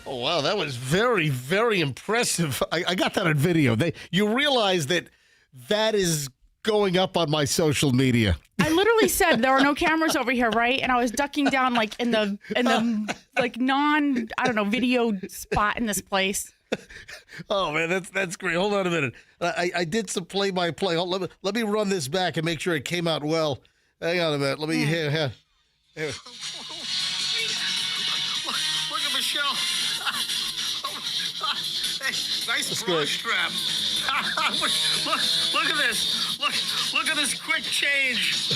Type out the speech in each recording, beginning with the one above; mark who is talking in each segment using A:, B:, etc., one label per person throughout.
A: Oh, wow, that was very, very impressive. I got that on video. You realize that is going up on my social media.
B: I literally said there are no cameras over here, right? And I was ducking down like in the like video spot in this place.
A: Oh man, that's great. Hold on a minute. I did some play-by-play. Let me run this back and make sure it came out well. Hang on a minute. Let me here.
C: Look at Michelle. Hey, nice bra strap. look at this. Look at this quick change.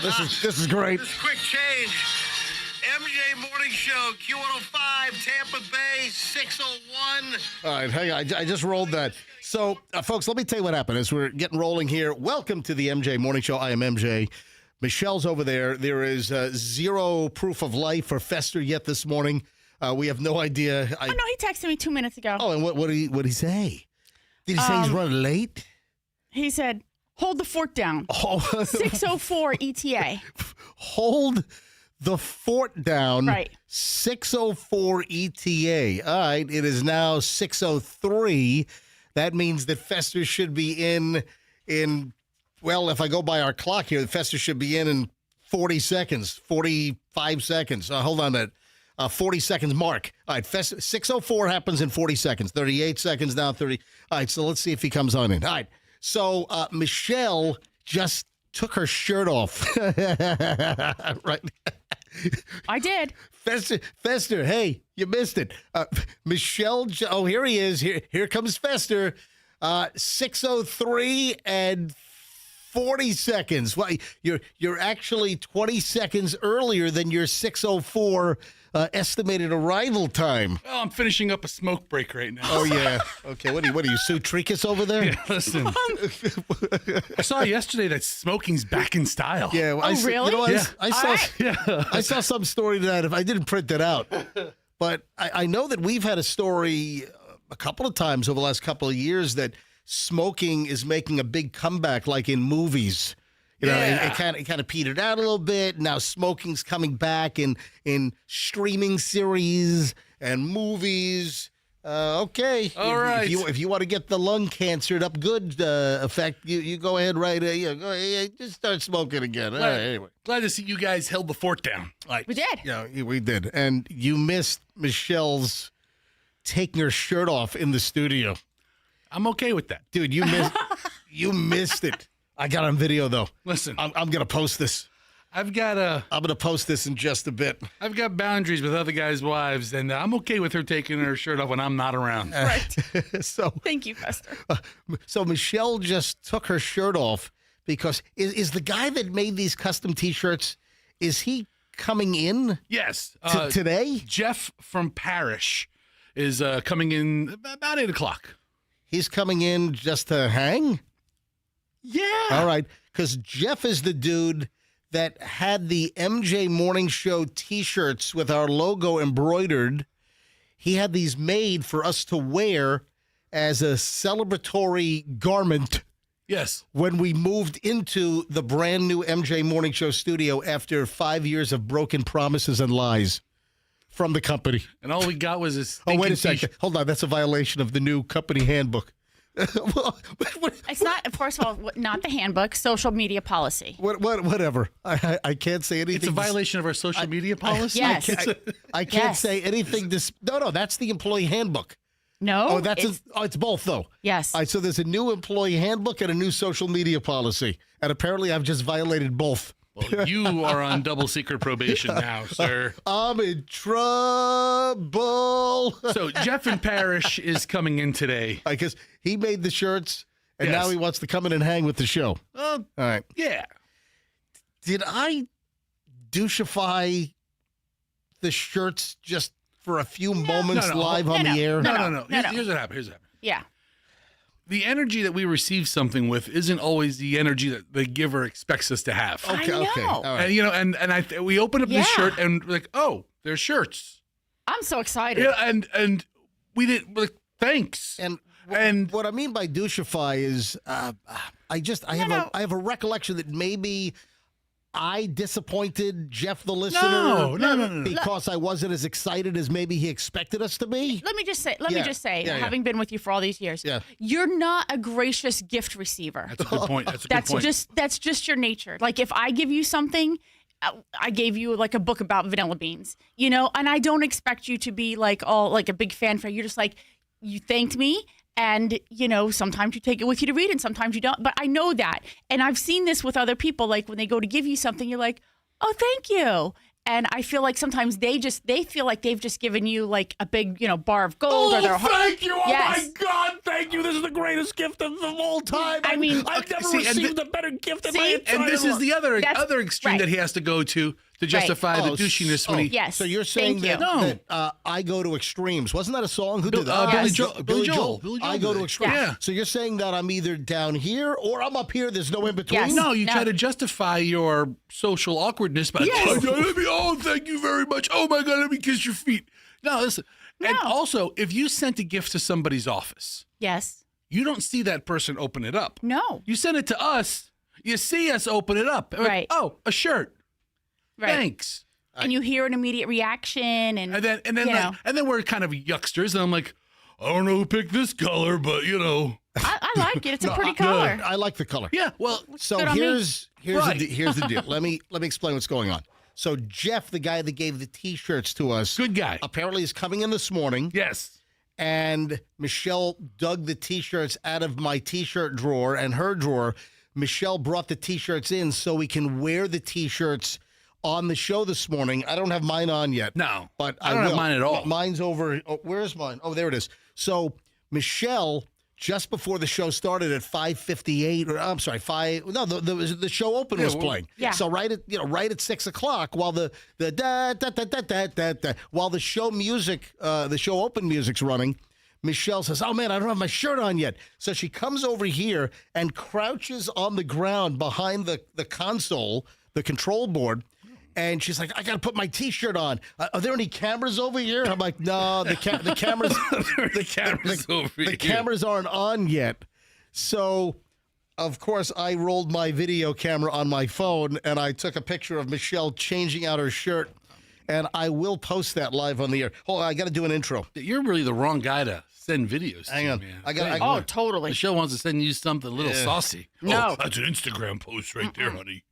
A: This is great.
C: This quick change. MJ Morning Show, Q105, Tampa Bay, 601.
A: All right, hang on. I just rolled that. So, folks, let me tell you what happened as we're getting rolling here. Welcome to the MJ Morning Show. I am MJ. Michelle's over there. There is zero proof of life for Fester yet this morning. We have no idea.
B: Oh, no, he texted me 2 minutes ago.
A: Oh, and what did he say? Did he say he's running late?
B: He said, hold the fort down.
A: Oh.
B: 604 ETA.
A: Hold the fort down.
B: Right.
A: 604 ETA. All right, it is now 603. That means that Fester should be in, well, if I go by our clock here, Fester should be in 40 seconds, 45 seconds. Hold on that. 40 seconds mark. All right, 604 happens in 40 seconds. 38 seconds now, 30. All right, so let's see if he comes on in. All right, so Michelle just took her shirt off. Right.
B: I did.
A: Fester, hey, you missed it. Michelle, here he is. Here comes Fester. 603 and 40 seconds. Well, you're actually 20 seconds earlier than your 604 estimated arrival time.
D: Well, I'm finishing up a smoke break right now.
A: Oh, yeah. Okay, what are you, Sue Tricus over there?
D: Yeah, listen. I saw yesterday that smoking's back in style.
A: Yeah. Well,
B: really?
A: You know,
D: Yeah.
A: I saw some story to that. If I didn't print it out. But I know that we've had a story a couple of times over the last couple of years that smoking is making a big comeback, like in movies. You know,
D: Yeah.
A: it kind of petered out a little bit. Now smoking's coming back in streaming series and movies. Okay.
D: All right.
A: If you want to get the lung cancered up good effect, you go ahead just start smoking again. All right, anyway.
D: Glad to see you guys held the fort down.
B: We did.
A: Yeah, we did. And you missed Michelle's taking her shirt off in the studio.
D: I'm okay with that.
A: Dude, you missed it. I got on video though.
D: Listen,
A: I'm going to post this.
D: I'm going
A: to post this in just a bit.
D: I've got boundaries with other guys' wives, and I'm okay with her taking her shirt off when I'm not around.
B: Right.
A: So
B: Thank you, Fester.
A: so Michelle just took her shirt off because is the guy that made these custom T-shirts, is he coming in
D: Yes.
A: today?
D: Jeff from Parrish is coming in about 8 o'clock.
A: He's coming in just to hang?
D: Yeah.
A: All right, because Jeff is the dude that had the MJ Morning Show T-shirts with our logo embroidered. He had these made for us to wear as a celebratory garment
D: Yes.
A: when we moved into the brand new MJ Morning Show studio after 5 years of broken promises and lies from the company.
D: And all we got was this.
A: Oh, wait a second. Hold on. That's a violation of the new company handbook.
B: It's not, first of all, not the handbook, social media policy.
A: Whatever. I can't say anything.
D: It's a violation of our social media policy?
B: Yes.
A: I can't
B: Yes.
A: say anything. No, that's the employee handbook.
B: No.
A: Oh, it's both, though.
B: Yes.
A: All right, so there's a new employee handbook and a new social media policy. And apparently I've just violated both.
D: Well, you are on double secret probation now, sir.
A: I'm in trouble.
D: So Jeff in Parrish is coming in today.
A: Because he made the shirts, and
D: Yes.
A: now he wants to come in and hang with the show. All right.
D: Yeah.
A: Did I douchify the shirts just for a few moments
D: No.
A: live on the air?
D: No. Here's what happened.
B: Yeah.
D: The energy that we receive something with isn't always the energy that the giver expects us to have.
A: Okay,
B: I
A: okay.
B: know.
A: All right.
D: And we open up this
B: Yeah.
D: shirt and we're like, oh, there's shirts.
B: I'm so excited.
D: Yeah, and we didn't. We're like, thanks.
A: And
D: And-
A: what I mean by douchify is I have a recollection that maybe I disappointed Jeff, the listener?
D: No.
A: Because I wasn't as excited as maybe he expected us to be?
B: Let me just say,
A: Yeah.
B: having been with you for all these years, you're not a gracious gift receiver.
D: That's a good point. That's a good point.
B: That's just your nature. Like if I give you something, I gave you like a book about vanilla beans, you know, and I don't expect you to be like all like a big fan for. You're just like, you thanked me. And, you know, sometimes you take it with you to read and sometimes you don't. But I know that. And I've seen this with other people. Like when they go to give you something, you're like, oh, thank you. And I feel like sometimes they feel like they've just given you like a big, you know, bar of gold or their heart.
A: Thank you. Oh,
B: Yes.
A: my God. Thank you. This is the greatest gift of all time.
B: I mean,
A: I've never received a better gift in my entire
D: And this is the other
B: That's-
D: extreme
B: right.
D: that he has to go to justify the douchiness when he.
B: Yes.
A: So you're saying
B: Thank
A: that,
B: you.
A: that I go to extremes. Wasn't that a song? Who did that?
D: Billy
B: Yes.
D: Joel.
A: Billy Joel. I go
D: did
A: to
D: it.
A: extremes.
D: Yeah.
A: So you're saying that I'm either down here or I'm up here. There's no in between?
B: Yes.
D: No, you
B: No.
D: try to justify your social awkwardness by
B: Yes.
D: oh, thank you very much. Oh my God, let me kiss your feet. No, listen. And
B: No.
D: also, if you sent a gift to somebody's office,
B: Yes.
D: you don't see that person open it up.
B: No.
D: You send it to us, you see us open it up. Like,
B: Right.
D: oh, a shirt.
B: Right.
D: Thanks.
B: And you hear an immediate reaction and
D: And then
B: you know.
D: and then we're kind of yucksters, and I'm like, I don't know who picked this color, but you know.
B: I like it. It's a pretty color.
A: I like the color.
D: Yeah, well,
A: So
B: Good on me.
A: here's
D: Right.
A: here's the deal. Let me explain what's going on. So Jeff, the guy that gave the T-shirts to us,
D: good guy.
A: apparently is coming in this morning,
D: Yes.
A: and Michelle dug the T-shirts out of my T-shirt drawer and her drawer. Michelle brought the T-shirts in so we can wear the T-shirts on the show this morning. I don't have mine on yet.
D: No,
A: But
D: I don't have
A: will.
D: mine at all.
A: Mine's over. Oh, where's mine? Oh, there it is. So Michelle, just before the show started at 5:58, or I'm sorry, the show open was playing.
B: Yeah.
A: So right at 6 o'clock, while the da da da da da da da, while the show open music's running, Michelle says, "Oh man, I don't have my shirt on yet." So she comes over here and crouches on the ground behind the console, the control board. And she's like, I got to put my T-shirt on. Are there any cameras over here? I'm like, no, the cameras, the cameras aren't on yet. So, of course, I rolled my video camera on my phone and I took a picture of Michelle changing out her shirt. And I will post that live on the air. Hold on, I got to do an intro.
D: You're really the wrong guy to send videos
A: Hang
D: to,
A: on.
D: man.
B: Oh, totally.
D: The show wants to send you something a little saucy.
B: No.
D: Oh, that's an Instagram post right there, honey.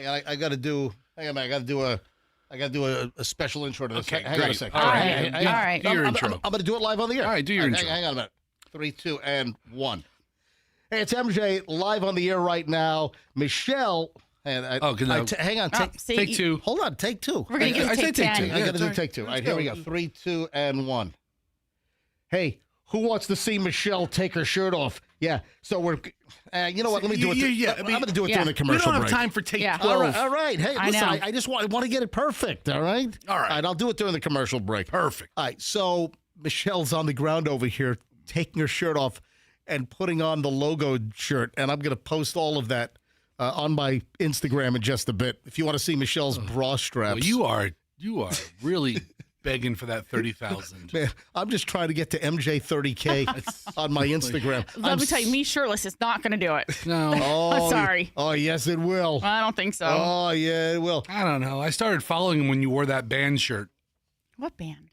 A: I got to do. Hang on, I got to do a special intro to this.
D: Okay,
A: hang on a
D: great.
A: second.
D: All right.
B: All right.
D: Do your
A: I'm
D: intro.
A: going to do it live on the air.
D: All right, do your intro.
A: Hang on a minute. 3, 2, and 1. Hey, it's MJ live on the air right now. Michelle. And hang on.
B: See,
D: Take two.
A: Hold on. Take 2.
B: We're going to
D: I
B: get to
D: said
B: take
D: take
B: 10.
D: two.
A: I
D: Yeah,
A: got to do
D: sorry.
A: take 2. All right, here we go. 3, 2, and 1. Hey, who wants to see Michelle take her shirt off? Yeah. So we're. You know what? Let me do it. I'm going to do it during the
D: We
A: commercial
D: don't have
A: break.
D: time for take
B: Yeah.
D: 12.
A: All right. Hey,
B: I
A: listen,
B: know.
A: I just want to get it perfect. All right.
D: All right.
A: I'll do it during the commercial break.
D: Perfect.
A: All right. So Michelle's on the ground over here, taking her shirt off and putting on the logo shirt, and I'm going to post all of that on my Instagram in just a bit. If you want to see Michelle's bra straps.
D: Well, you are really begging for that 30,000.
A: Man, I'm just trying to get to MJ 30K on my Instagram.
B: Let me tell you, me shirtless is not going to do it.
D: No,
A: Oh,
B: Sorry.
A: Oh, yes, it will.
B: I don't think so.
A: Oh, yeah, it will.
D: I don't know. I started following him when you wore that band shirt.
B: What band?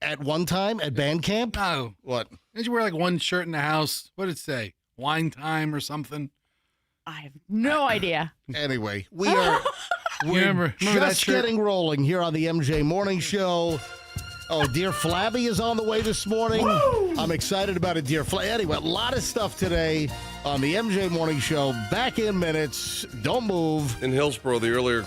A: At one time at band camp?
D: No.
A: What?
D: Did you wear like one shirt in the house? What did it say? Wine time or something?
B: I have no idea.
A: Anyway, we're
D: Remember that
A: just
D: shirt?
A: getting rolling here on the MJ Morning Show. Oh, Dear Flabby is on the way this morning. I'm excited about it, Dear Flabby. Anyway, a lot of stuff today on the MJ Morning Show. Back in minutes. Don't move.
E: In Hillsborough, the earlier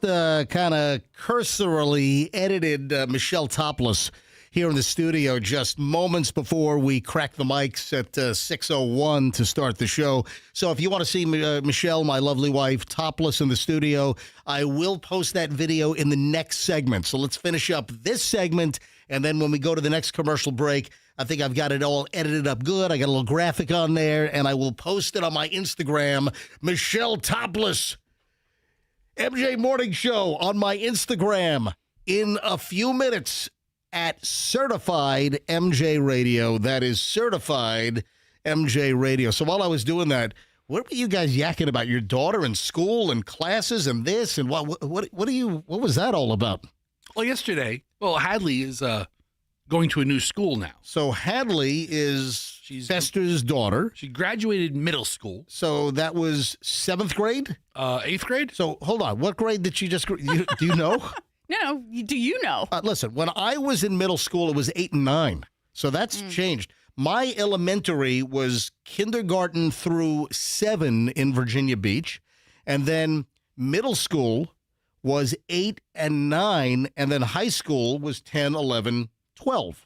A: Kind of cursorily edited Michelle Topless here in the studio just moments before we crack the mics at 6:01 to start the show. So if you want to see Michelle, my lovely wife, topless in the studio, I will post that video in the next segment. So let's finish up this segment, and then when we go to the next commercial break, I think I've got it all edited up good. I got a little graphic on there, and I will post it on my Instagram, Michelle Topless. MJ Morning Show on my Instagram in a few minutes at Certified MJ Radio. That is Certified MJ Radio. So while I was doing that, what were you guys yakking about? Your daughter in school and classes and this and what was that all about?
D: Well, yesterday, Hadley is going to a new school now.
A: So Hadley is Fester's daughter.
D: She graduated middle school.
A: So that was 7th grade?
D: 8th grade?
A: So hold on. What grade did she just, do you know?
B: No, do you know?
A: Listen, when I was in middle school, it was 8 and 9. So that's changed. My elementary was kindergarten through 7 in Virginia Beach. And then middle school was 8 and 9. And then high school was 10, 11, 12.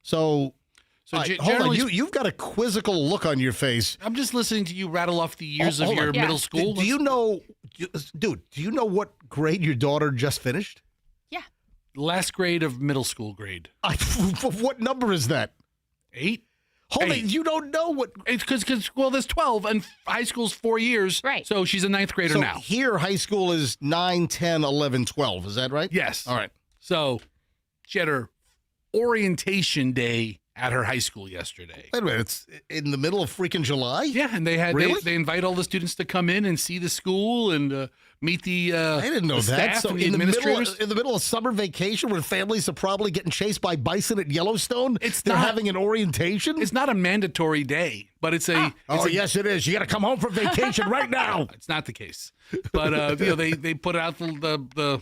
A: So hold on. You've got a quizzical look on your face.
D: I'm just listening to you rattle off the years of your middle school.
A: Do you know, dude, do you know what grade your daughter just finished?
B: Yeah.
D: Last grade of middle school grade.
A: What number is that?
D: 8?
A: Hold on,
D: 8.
A: you don't know what.
D: It's because there's 12 and high school's 4 years.
B: Right.
D: So she's a 9th grader
A: So
D: now.
A: here, high school is 9, 10, 11, 12. Is that right?
D: Yes.
A: All right.
D: So she had her orientation day at her high school yesterday.
A: Wait a minute. It's in the middle of freaking July?
D: Yeah, and they had
A: Really?
D: they invite all the students to come in and see the school and meet the
A: I didn't know
D: the
A: that.
D: staff
A: So
D: and the
A: in the
D: administrators.
A: middle of summer vacation, when families are probably getting chased by bison at Yellowstone, they're
D: not-
A: having an orientation.
D: It's not a mandatory day, but it's a.
A: Oh yes, it is. You got to come home from vacation right now.
D: It's not the case, but they put out the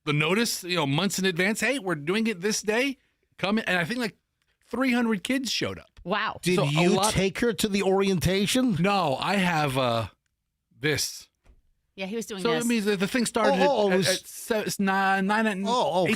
D: notice months in advance. Hey, we're doing it this day. Come in, and I think like 300 kids showed up.
B: Wow.
A: Did
D: So
A: you take her to the orientation?
D: No, I have this.
B: Yeah, he was doing
D: So
B: this.
D: it means that the thing started at 9 at
A: okay.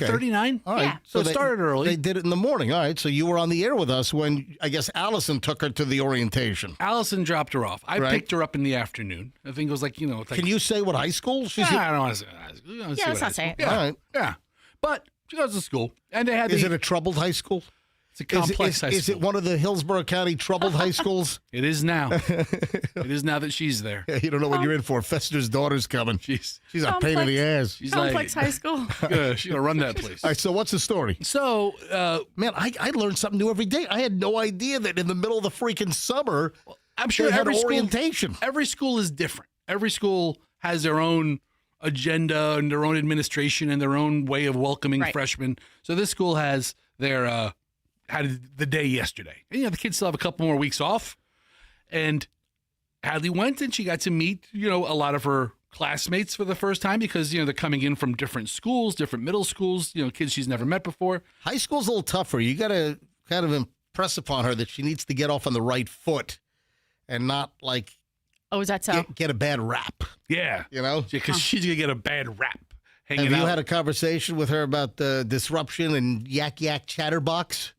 D: 8:39.
A: All right.
B: Yeah.
D: So it started early.
A: They did it in the morning. All right. So you were on the air with us when, I guess, Allison took her to the orientation.
D: Allison dropped her off. I
A: Right.
D: picked her up in the afternoon. I think it was like, it's like,
A: Can you say what high school she's
D: I don't want to say high school.
B: let's not say it.
D: Yeah.
A: All right.
D: Yeah. But she goes to school. And they had
A: Is it a troubled high school?
D: it's a complex high school.
A: Is it one of the Hillsborough County troubled high schools?
D: It is now. It is now that she's there.
A: Yeah, you don't know what you're in for. Fester's daughter's coming.
D: She's
A: She's a pain in the ass.
D: she's
B: Complex
D: like,
B: High School.
D: she's gonna run that place.
A: All right, so what's the story?
D: So
A: Man, I learned something new every day. I had no idea that in the middle of the freaking summer,
D: I'm sure
A: they had
D: every
A: orientation.
D: Every school is different. Every school has their own agenda and their own administration and their own way of welcoming
B: Right.
D: freshmen. So this school has their had the day yesterday. And, the kids still have a couple more weeks off. And Hadley went and she got to meet, a lot of her classmates for the first time because, they're coming in from different schools, different middle schools, kids she's never met before.
A: High school's a little tougher. You got to kind of impress upon her that she needs to get off on the right foot and not like
B: Oh, is that so?
A: get a bad rap.
D: Yeah. Because she's going to get a bad rap hanging
A: Have you
D: out.
A: had a conversation with her about the disruption and yak chatterbox?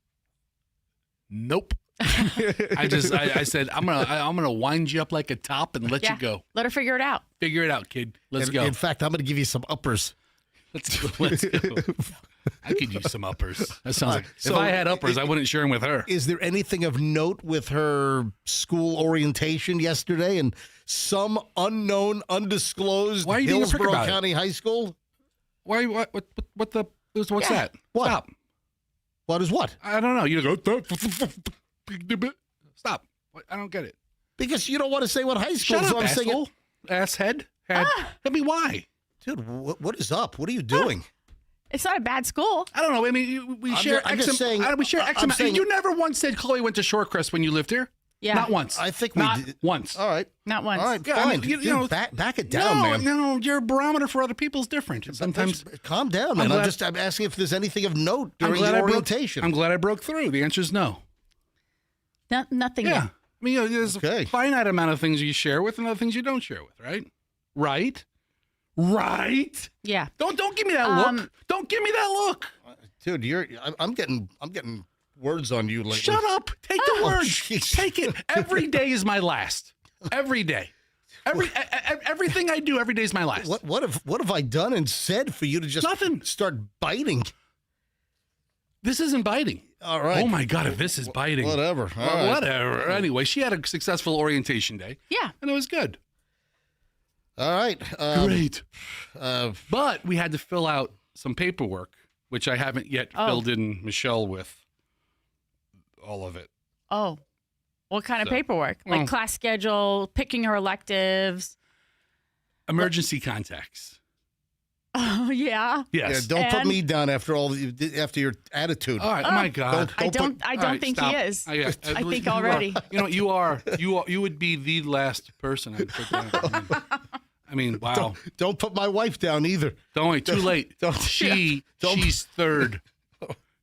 D: Nope. I said I'm gonna wind you up like a top and let you go.
B: Let her figure it out.
D: Figure it out, kid. Let's go.
A: In fact, I'm going to give you some uppers.
D: Let's go. I could use some uppers. That sounds like
A: So,
D: if I had uppers, I wouldn't share them with her.
A: Is there anything of note with her school orientation yesterday and some unknown, undisclosed
D: Why are you being a prick
A: Hillsborough
D: about it?
A: County High School?
D: Why? What's that?
A: What?
D: Stop.
A: What is what?
D: I don't know. You go. Stop. I don't get it.
A: Because you don't want to say what high school
D: Shut
A: is.
D: up,
A: So I'm saying,
D: asshole. Asshead. Tell me why.
A: dude, what is up? What are you doing?
B: It's not a bad school.
D: I don't know. I mean, we share.
A: I'm just saying-
D: We share X
A: I'm
D: amount.
A: saying-
D: You never once said Chloe went to Shorecrest when you lived here.
B: Yeah.
D: Not once.
A: I think we
D: Not
A: did.
D: once.
A: All right.
B: Not once.
A: All right,
D: Yeah, I
A: fine.
D: mean, you
A: Dude,
D: know-
A: back it down, man.
D: No, your barometer for other people is different. Sometimes
A: Calm down, man. I'm asking if there's anything of note during the orientation.
D: I'm glad I broke through. The answer is no.
B: Nothing.
D: Yeah.
B: new.
D: I mean, there's
A: Okay.
D: a finite amount of things you share with and other things you don't share with, right? Right?
B: Yeah.
D: Don't give me that look. Don't give me that look.
A: Dude, I'm getting words on you lately.
D: Shut up. Take the words.
A: jeez.
D: Take it. Every day is my last. Every day. Everything I do every day is my last.
A: What have I done and said for you to just
D: Nothing.
A: start biting?
D: This isn't biting.
A: All right.
D: Oh my God, if this is biting.
A: Whatever. All
D: Well,
A: right.
D: whatever. Anyway, she had a successful orientation day.
B: Yeah.
D: And it was good.
A: All right.
D: Great.
A: Uh,
D: But we had to fill out some paperwork, which I haven't yet filled in Michelle with all of it.
B: Oh. What kind of
D: So-
B: paperwork? Like class schedule, picking her electives.
D: Emergency contacts.
B: Oh, yeah.
D: Yes.
A: yeah, don't put
B: And-
A: me down after after your attitude.
D: All right. Oh my God.
B: I don't
D: All right,
B: think
D: stop.
B: he is.
D: Yeah,
B: I think
D: you are-
B: already.
D: You know, you would be the last person I'd put down. I mean, wow.
A: Don't put my wife down either.
D: Don't wait. Too late.
A: don't-
D: She's third.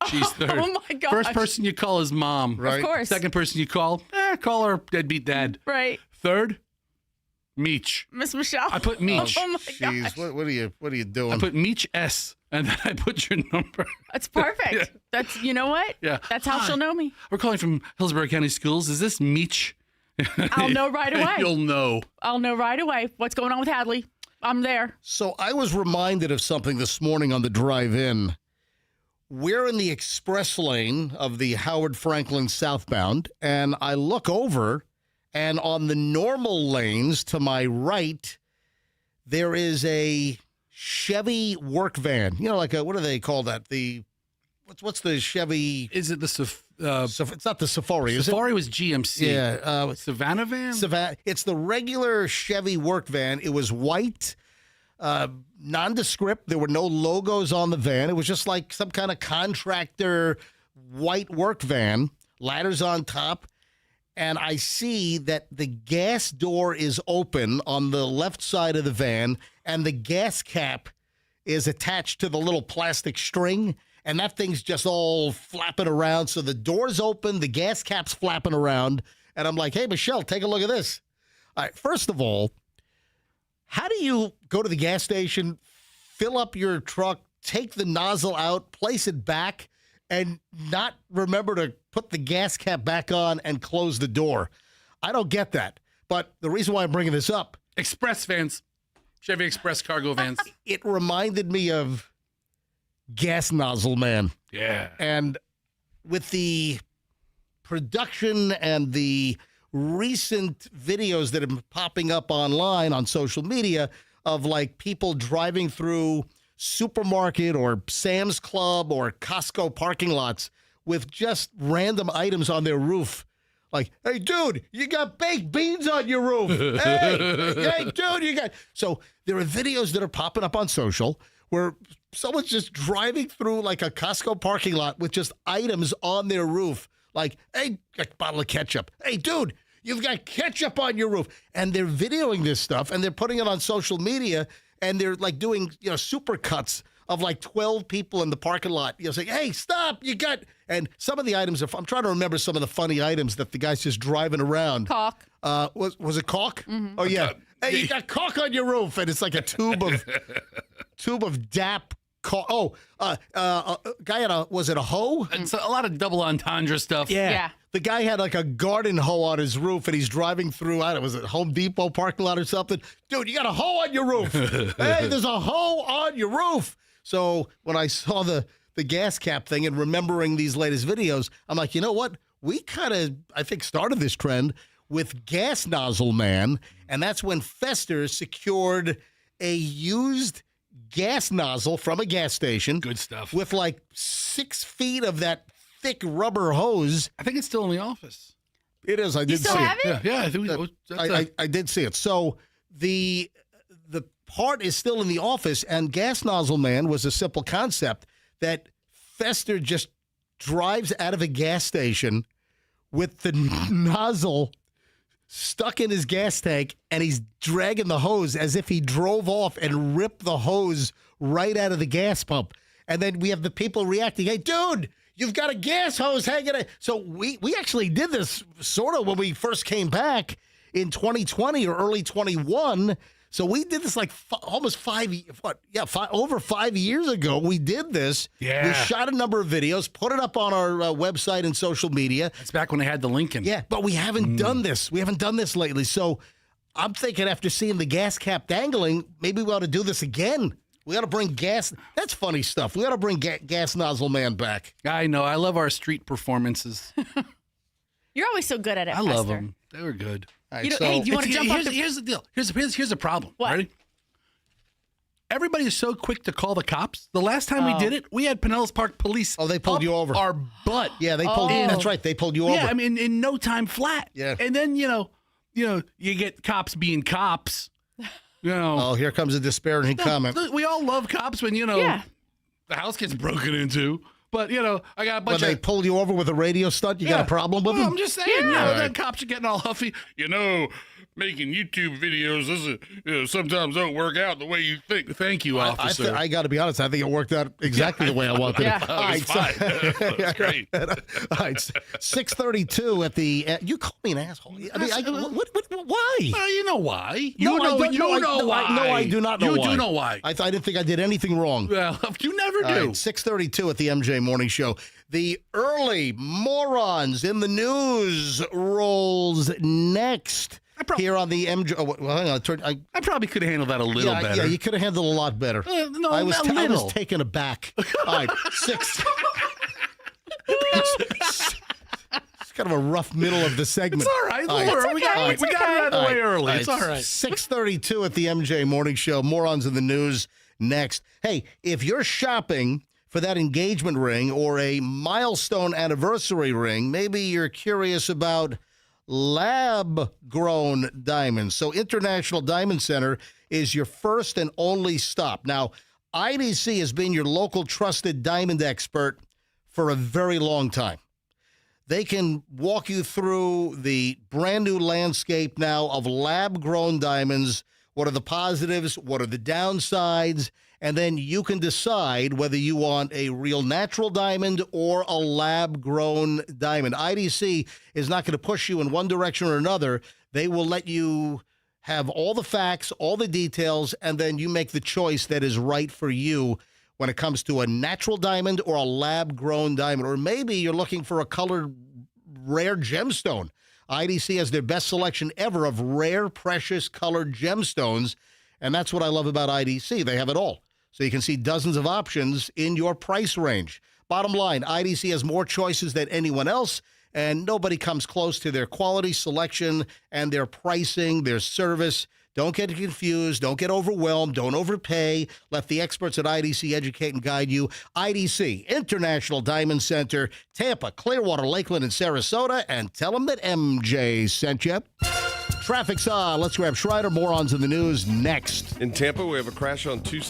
D: She's third.
B: Oh my gosh.
D: First person you call is mom.
A: Right.
B: Of course.
D: Second person you call her deadbeat dad.
B: Right.
D: Third, Meech.
B: Miss Michelle.
D: I put Meech.
B: Oh my
A: Jeez,
B: gosh.
A: what are you doing?
D: I put Meech S, and then I put your number.
B: That's perfect. That's, you know what?
D: Yeah.
B: That's how she'll know me.
D: We're calling from Hillsborough County Schools. Is this Meech?
B: I'll know right away.
D: You'll know.
B: I'll know right away what's going on with Hadley. I'm there.
A: So I was reminded of something this morning on the drive in. We're in the express lane of the Howard Franklin southbound, and I look over, and on the normal lanes to my right, there is a Chevy work van. You know, like what do they call that? What's the Chevy?
D: Is it the
A: It's not the Safari, is it?
D: Safari was GMC?
A: Yeah,
D: Savannah van?
A: It's the regular Chevy work van. It was white, nondescript. There were no logos on the van. It was just like some kind of contractor white work van, ladders on top. And I see that the gas door is open on the left side of the van, and the gas cap is attached to the little plastic string. And that thing's just all flapping around. So the door's open, the gas cap's flapping around. And I'm like, hey, Michelle, take a look at this. All right, first of all, how do you go to the gas station, fill up your truck, take the nozzle out, place it back, and not remember to put the gas cap back on and close the door? I don't get that. But the reason why I'm bringing this up,
D: Express vans. Chevy Express cargo vans.
A: it reminded me of Gas Nozzle Man.
D: Yeah.
A: And with the production and the recent videos that have been popping up online on social media of like people driving through supermarket or Sam's Club or Costco parking lots with just random items on their roof. Like, hey, dude, you got baked beans on your roof. Hey, dude, you got. So there are videos that are popping up on social where someone's just driving through like a Costco parking lot with just items on their roof. Like, hey, a bottle of ketchup. Hey, dude, you've got ketchup on your roof. And they're videoing this stuff and they're putting it on social media and they're like doing, super cuts of like 12 people in the parking lot. Saying, hey, stop, you got. And some of the items, I'm trying to remember some of the funny items that the guy's just driving around.
B: Caulk.
A: Was it caulk? Mm-hmm. Oh, yeah. Hey, you got caulk on your roof. And it's like a tube of DAP. Guy had was it a hoe?
D: It's a lot of double entendre stuff.
B: Yeah.
A: The guy had like a garden hoe on his roof, and he's driving through, I don't know, was it Home Depot parking lot or something? Dude, you got a hoe on your roof. Hey, there's a hoe on your roof. So when I saw the gas cap thing and remembering these latest videos, I'm like, you know what? We kind of, I think, started this trend with Gas Nozzle Man, and that's when Fester secured a used gas nozzle from a gas station.
D: Good stuff.
A: With like 6 feet of that thick rubber hose.
D: I think it's still in the office.
A: It is. I did
B: still
A: see
B: have
A: it.
B: it?
D: Yeah, I think
A: I did see it. So the part is still in the office, and Gas Nozzle Man was a simple concept that Fester just drives out of a gas station with the nozzle stuck in his gas tank, and he's dragging the hose as if he drove off and ripped the hose right out of the gas pump. And then we have the people reacting, hey, dude, you've got a gas hose hanging out. So we actually did this sort of when we first came back in 2020 or early 21. So we did this like almost over 5 years ago. We did this.
D: Yeah.
A: We shot a number of videos, put it up on our website and social media.
D: That's back when they had the Lincoln.
A: Yeah, but we haven't done this. We haven't done this lately. So I'm thinking after seeing the gas cap dangling, maybe we ought to do this again. We ought to bring gas. That's funny stuff. We ought to bring gas nozzle man back.
D: I know. I love our street performances.
B: You're always so good at it.
D: I love
B: Fester.
D: them. They were good.
A: All
B: You
A: right,
B: know, hey, do you want to jump off
D: Here's,
B: the?
D: here's the deal. Here's the problem.
B: What?
D: Ready? Everybody is so quick to call the cops. The last time we did it, we had Pinellas Park Police.
A: Oh, they pulled
D: up
A: you over.
D: Our butt.
A: Yeah, they pulled.
B: Oh.
A: That's right. They pulled you over.
D: Yeah, I mean, in no time flat.
A: Yeah.
D: And then you get cops being cops.
A: Oh, here comes a disparaging comment.
D: We all love cops when
B: Yeah.
D: the house gets broken into. But I got a bunch
A: When they
D: of.
A: pulled you over with a radio stunt, you got a problem with
D: Well,
A: them?
D: I'm just saying, the cops are getting all huffy. Making YouTube videos sometimes don't work out the way you think. Thank you, officer.
A: I got to be honest. I think it worked out exactly the way I wanted
B: Yeah.
A: it.
D: Oh, it was fine. That's great.
A: All right, 6:32 at the. You call me an asshole. I mean, why?
D: Well, you know why. You
A: No, I
D: know,
A: don't-
D: you
A: no, I-
D: know
A: no,
D: why.
A: I- no, I do not know
D: You
A: why.
D: do know why.
A: I didn't think I did anything wrong.
D: Well, you never
A: All
D: do.
A: right, 6:32 at the MJ Morning Show. The early morons in the news rolls next here on the MJ. Oh, well, hang on.
D: I probably could have handled that a little better.
A: Yeah, you could have handled a lot better.
D: No,
A: I was
D: a
A: I
D: little.
A: was taken aback. All right, 6. It's kind of a rough middle of the segment.
D: It's all right.
A: All right.
D: Don't worry. We got
B: okay,
D: it
B: it's
D: out of the
B: okay.
D: way early.
A: All
D: It's all right.
A: 6:32 at the MJ Morning Show. Morons in the news next. Hey, if you're shopping for that engagement ring or a milestone anniversary ring, maybe you're curious about lab-grown diamonds. So International Diamond Center is your first and only stop. Now, IDC has been your local trusted diamond expert for a very long time. They can walk you through the brand new landscape now of lab-grown diamonds. What are the positives? What are the downsides? And then you can decide whether you want a real natural diamond or a lab-grown diamond. IDC is not going to push you in one direction or another. They will let you have all the facts, all the details, and then you make the choice that is right for you when it comes to a natural diamond or a lab-grown diamond. Or maybe you're looking for a colored rare gemstone. IDC has their best selection ever of rare, precious colored gemstones, and that's what I love about IDC. They have it all. So you can see dozens of options in your price range. Bottom line, IDC has more choices than anyone else, and nobody comes close to their quality, selection, and their pricing, their service. Don't get confused. Don't get overwhelmed. Don't overpay. Let the experts at IDC educate and guide you. IDC, International Diamond Center, Tampa, Clearwater, Lakeland, and Sarasota. And tell them that MJ sent you. Traffic's on. Let's grab Schreider. Morons in the news next.
E: In Tampa, we have a crash on 2.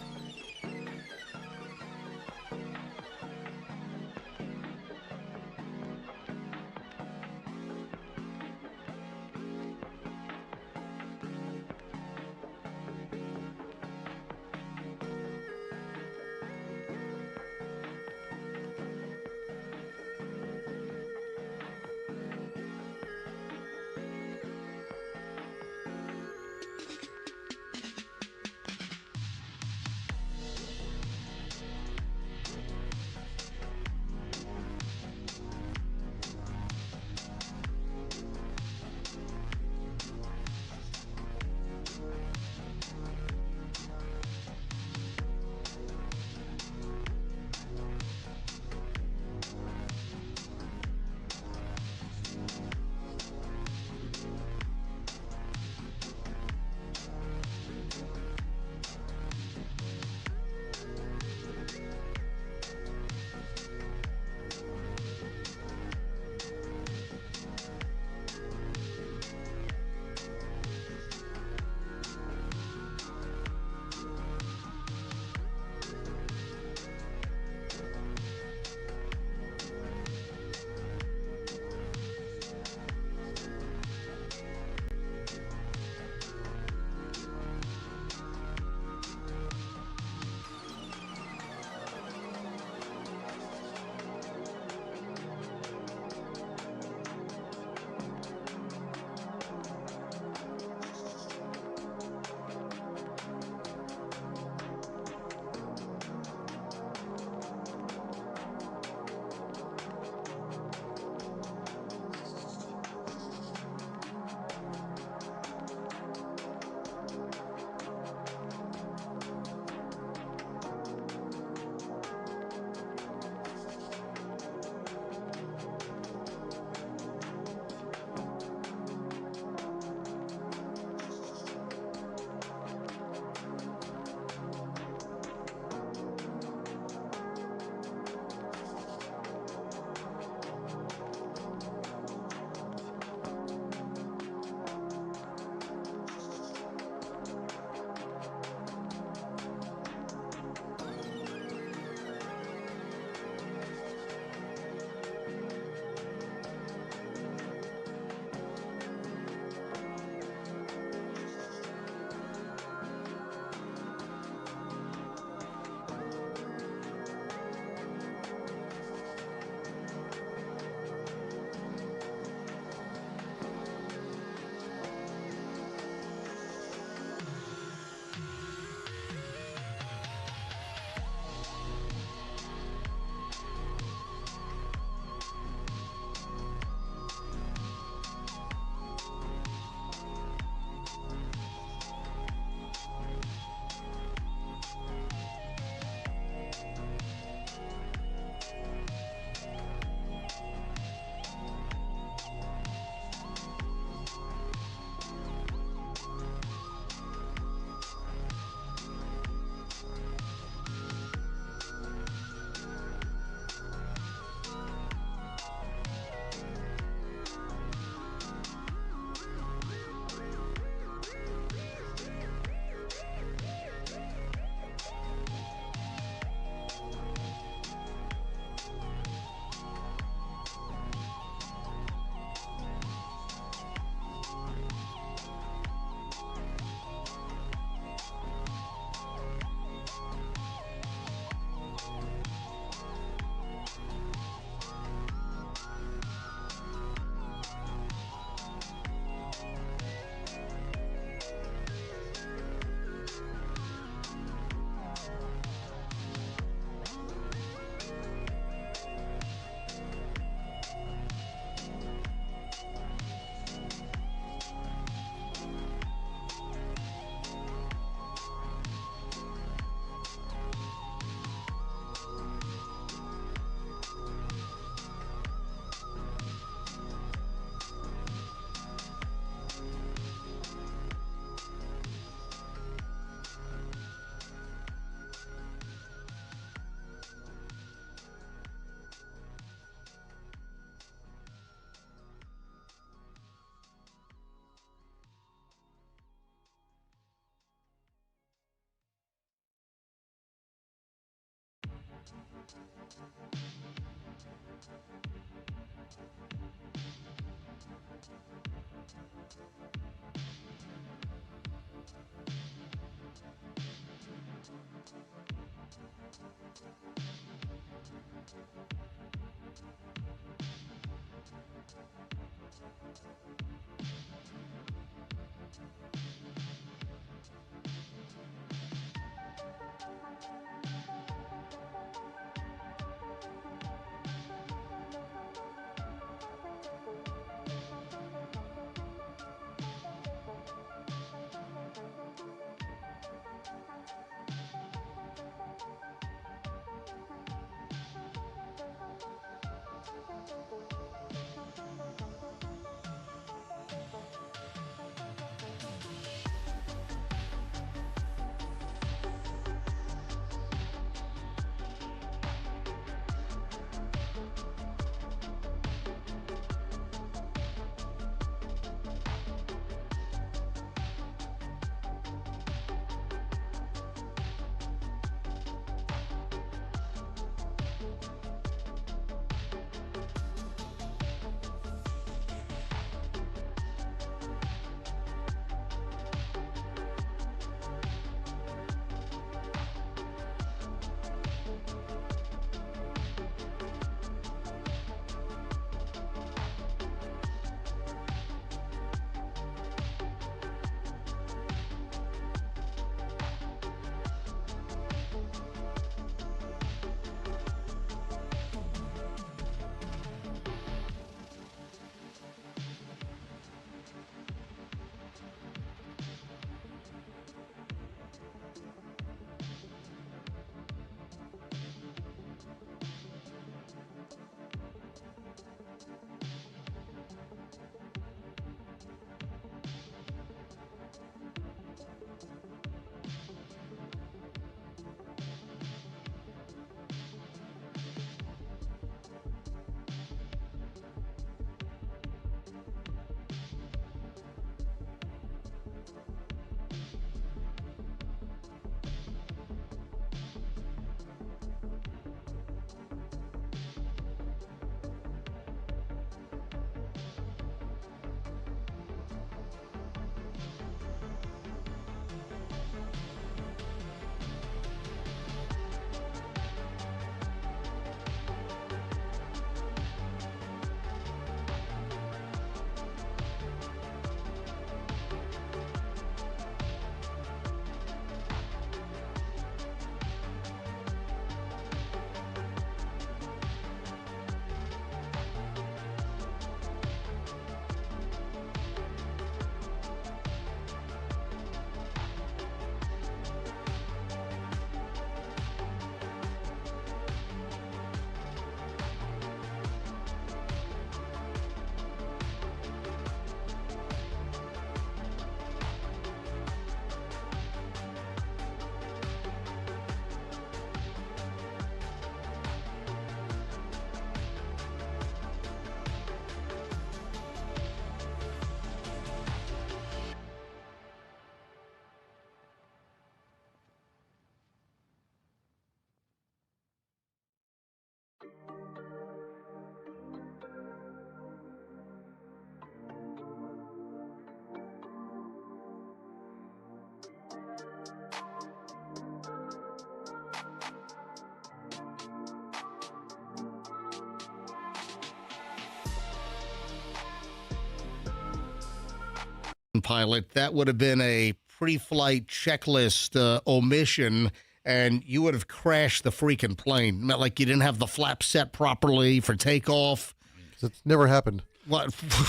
A: pilot, that would have been a pre-flight checklist omission, and you would have crashed the freaking plane. Meant like you didn't have the flaps set properly for takeoff.
F: It's never happened.
A: What?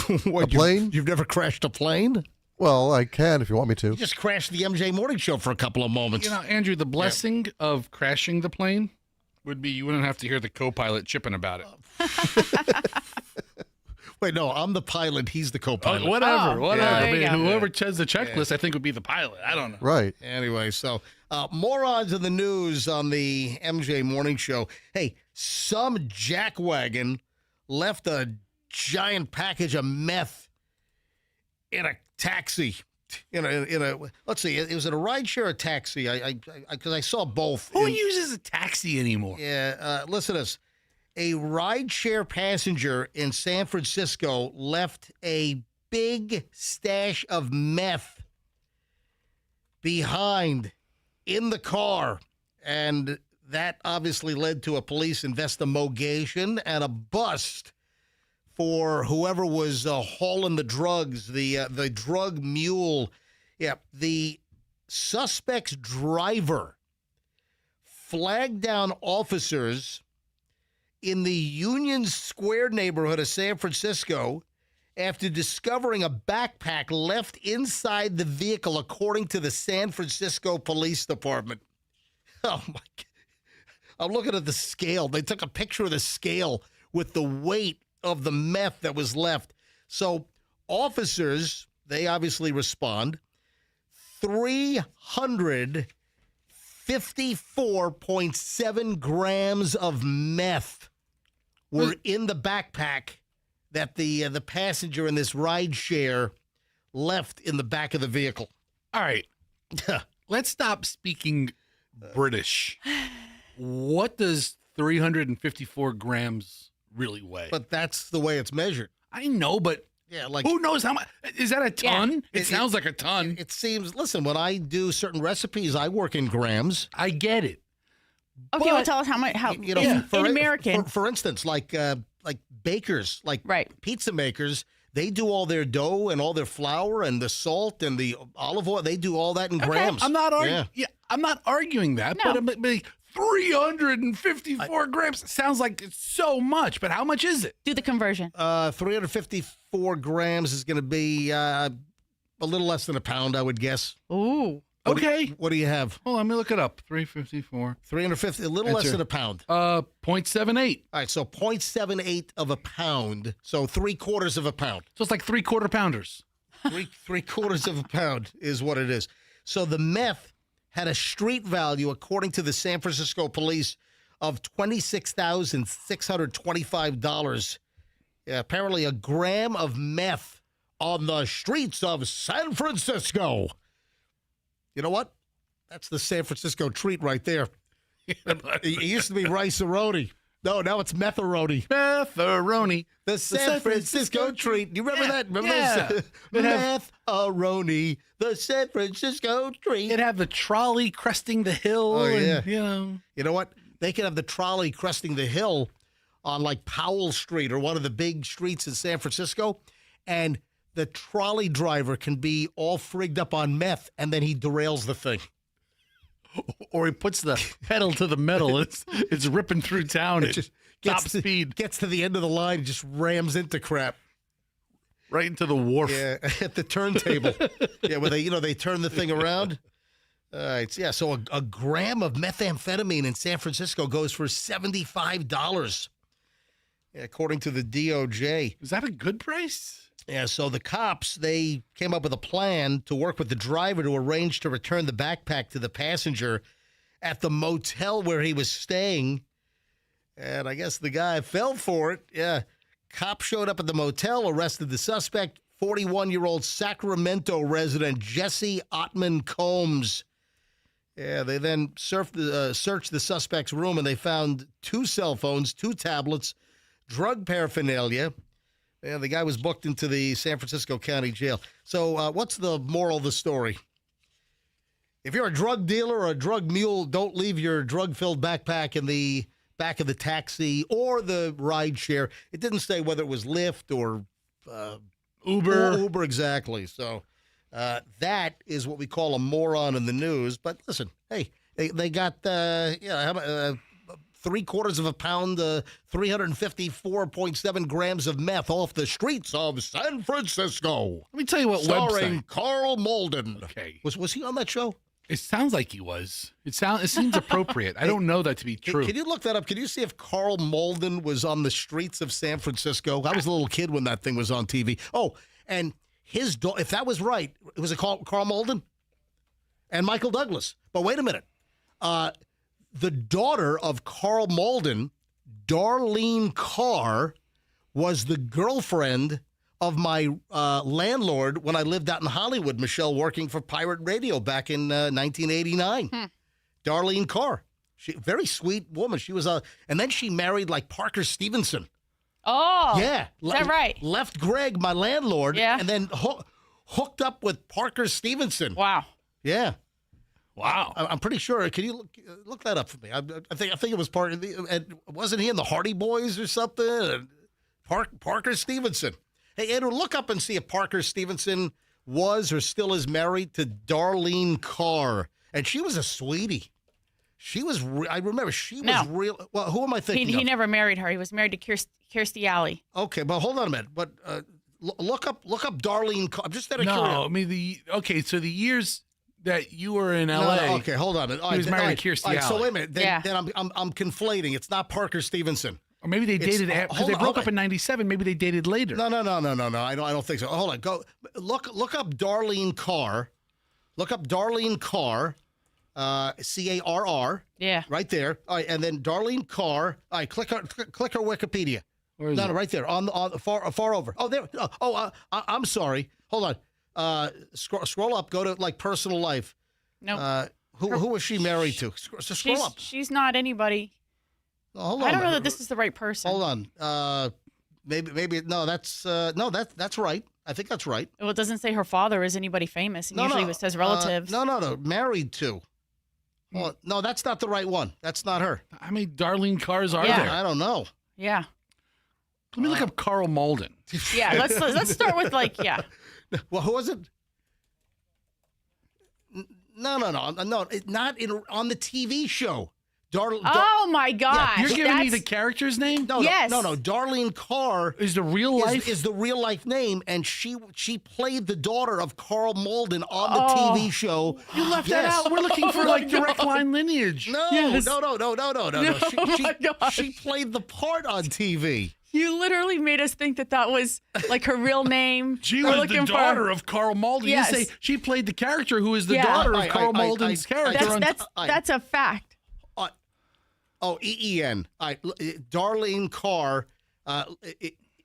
F: A plane?
A: You've never crashed a plane?
F: Well, I can if you want me to.
A: You just crashed the MJ Morning Show for a couple of moments.
D: You know, Andrew, the blessing of crashing the plane would be you wouldn't have to hear the co-pilot chipping about it.
A: Wait, no, I'm the pilot. He's the co-pilot.
D: Oh, whatever.
B: Yeah.
D: I mean,
B: There you go.
D: whoever says the checklist, I think would be the pilot. I don't know.
F: Right.
A: Anyway, so morons in the news on the MJ Morning Show. Hey, some jackwagon left a giant package of meth in a taxi let's see, it was at a rideshare or taxi. Because I saw both.
D: Who uses a taxi anymore?
A: Yeah, listen to this. A rideshare passenger in San Francisco left a big stash of meth behind in the car, and that obviously led to a police investigation and a bust for whoever was hauling the drugs, the drug mule. Yeah, the suspect's driver flagged down officers in the Union Square neighborhood of San Francisco after discovering a backpack left inside the vehicle, according to the San Francisco Police Department. Oh, my God. I'm looking at the scale. They took a picture of the scale with the weight of the meth that was left. So officers, they obviously respond. 354.7 grams of meth were in the backpack that the passenger in this ride share left in the back of the vehicle.
D: All right. Let's stop speaking British. What does 354 grams really weigh?
A: But that's the way it's measured.
D: I know, but
A: Yeah, like
D: who knows how much? Is that a ton? It sounds like a ton.
A: it seems. Listen, when I do certain recipes, I work in grams.
D: I get it.
B: Okay, well, tell us how much. In American,
A: for instance, like bakers, like
B: Right.
A: pizza makers, they do all their dough and all their flour and the salt and the olive oil. They do all that in grams.
D: I'm not arguing.
A: Yeah.
D: Yeah, I'm not arguing that.
B: No.
D: But 354 grams sounds like it's so much. But how much is it?
B: do the conversion.
A: 354 grams is going to be a little less than a pound, I would guess.
B: Ooh.
D: Okay.
A: What do you have?
D: Well, let me look it up. 354.
A: 350, a little less
D: Enter.
A: than a pound.
D: 0.78.
A: All right, so 0.78 of a pound. So 3/4 of a pound.
D: So it's like 3/4 pounders.
A: Three-quarters of a pound is what it is. So the meth had a street value, according to the San Francisco police, of $26,625. Yeah, apparently a gram of meth on the streets of San Francisco. You know what? That's the San Francisco treat right there. It used to be rice-a-roni. No, now it's meth-a-roni.
D: Meth-a-roni.
A: The San Francisco treat. Do you remember that? Remember
D: yeah.
A: meth-a-roni, the San Francisco treat.
D: It'd have the trolley cresting the hill.
A: Oh, yeah.
D: And,
A: You know what? They could have the trolley cresting the hill on like Powell Street or one of the big streets in San Francisco, and the trolley driver can be all frigged up on meth, and then he derails the thing.
D: or he puts the pedal to the metal. It's ripping through town at
A: Just
D: top speed.
A: Gets to the end of the line, and just rams into crap.
D: Right into the wharf.
A: Yeah, at the turntable. Yeah, where they turn the thing around. All right, yeah. So a gram of methamphetamine in San Francisco goes for $75, according to the DOJ.
D: Is that a good price?
A: Yeah. So the cops, they came up with a plan to work with the driver to arrange to return the backpack to the passenger at the motel where he was staying. And I guess the guy fell for it. Yeah. Cops showed up at the motel, arrested the suspect, 41-year-old Sacramento resident Jesse Ottman Combs. Yeah, they then searched the suspect's room, and they found 2 cell phones, 2 tablets, drug paraphernalia. Yeah, the guy was booked into the San Francisco County Jail. So what's the moral of the story? If you're a drug dealer or a drug mule, don't leave your drug-filled backpack in the back of the taxi or the ride share. It didn't say whether it was Lyft or
D: Uber.
A: Uber, exactly. So that is what we call a moron in the news. But listen, hey, they got 3/4 of a pound, 354.7 grams of meth off the streets of San Francisco.
D: Let me tell you what
A: Starring
D: website.
A: Carl Malden.
D: Okay.
A: Was he on that show?
D: It sounds like he was. It seems appropriate. I don't know that to be true.
A: Can you look that up? Can you see if Carl Malden was on the streets of San Francisco? I was a little kid when that thing was on TV. Oh, and his daughter, if that was right, it was Carl Malden and Michael Douglas. But wait a minute. The daughter of Carl Malden, Darlene Carr, was the girlfriend of my landlord when I lived out in Hollywood, Michelle, working for Pirate Radio back in 1989. Darlene Carr. Very sweet woman. She was and then she married like Parker Stevenson.
B: Oh,
A: Yeah.
B: is that right?
A: Left Greg, my landlord,
B: Yeah.
A: and then hooked up with Parker Stevenson.
B: Wow.
A: Yeah.
D: Wow.
A: I'm pretty sure. Can you look that up for me? I think it was part of and wasn't he in the Hardy Boys or something? Parker Stevenson. Hey, Andrew, look up and see if Parker Stevenson was or still is married to Darlene Carr. And she was a sweetie. She was, I remember, she was real. Well, who am I thinking
B: He
A: of?
B: never married her. He was married to Kirstie Alley.
A: Okay, but hold on a minute. But look up Darlene Carr. I'm just out of
D: No,
A: curiosity.
D: I mean, so the years that you were in L.A.
A: No, okay, hold on a minute.
D: He was married to Kirstie
A: So
D: Alley.
A: wait a minute. Then,
B: Yeah.
A: then I'm conflating. It's not Parker Stevenson.
D: Or maybe they
A: It's-
D: dated because they
A: hold
D: broke
A: on.
D: up in '97. Maybe they dated later.
A: No. I don't think so. Hold on. Go look up Darlene Carr. Look up Darlene Carr. Carr.
B: Yeah.
A: Right there. All right, and then Darlene Carr. All right, click her Wikipedia.
D: Where is
A: No,
D: it?
A: right there on the far over. Oh, there. I'm sorry. Hold on. Scroll up. Go to like personal life.
B: No.
A: Who was she married to? Scroll up.
B: She's not anybody.
A: Oh, hold on.
B: I don't know that this is the right person.
A: Hold on. Maybe no. That's right. I think that's right.
B: Well, it doesn't say her father is anybody famous. And usually it says relatives.
A: No. Married to. Oh, no, that's not the right one. That's not her.
D: How many Darlene Cars are
B: Yeah.
D: there?
A: I don't know.
B: Yeah.
D: Let me look up Carl Malden.
B: Yeah. Let's start with yeah.
A: Well, who was it? No. Not on the TV show.
B: Oh my gosh.
D: You're giving me the
B: That's-
D: character's name?
B: Yes.
A: No. Darlene Carr
D: Is the real life?
A: is the real life name, and she played the daughter of Carl Malden on the
B: Oh.
A: TV show.
D: You left
A: Yes.
D: that out. We're looking for like direct line lineage.
A: No,
B: Yes.
A: no.
B: my gosh.
A: She played the part on TV.
B: You literally made us think that was like her real name.
D: She
B: We're
D: was the
B: looking for-
D: daughter of Carl Malden.
B: Yes.
D: You say she played the character who is the
B: Yeah.
D: daughter of
A: I-
D: Carl
A: I-
D: Malden's
A: I-
D: character.
B: That's a fact.
A: Oh, EEN. Darlene Carr,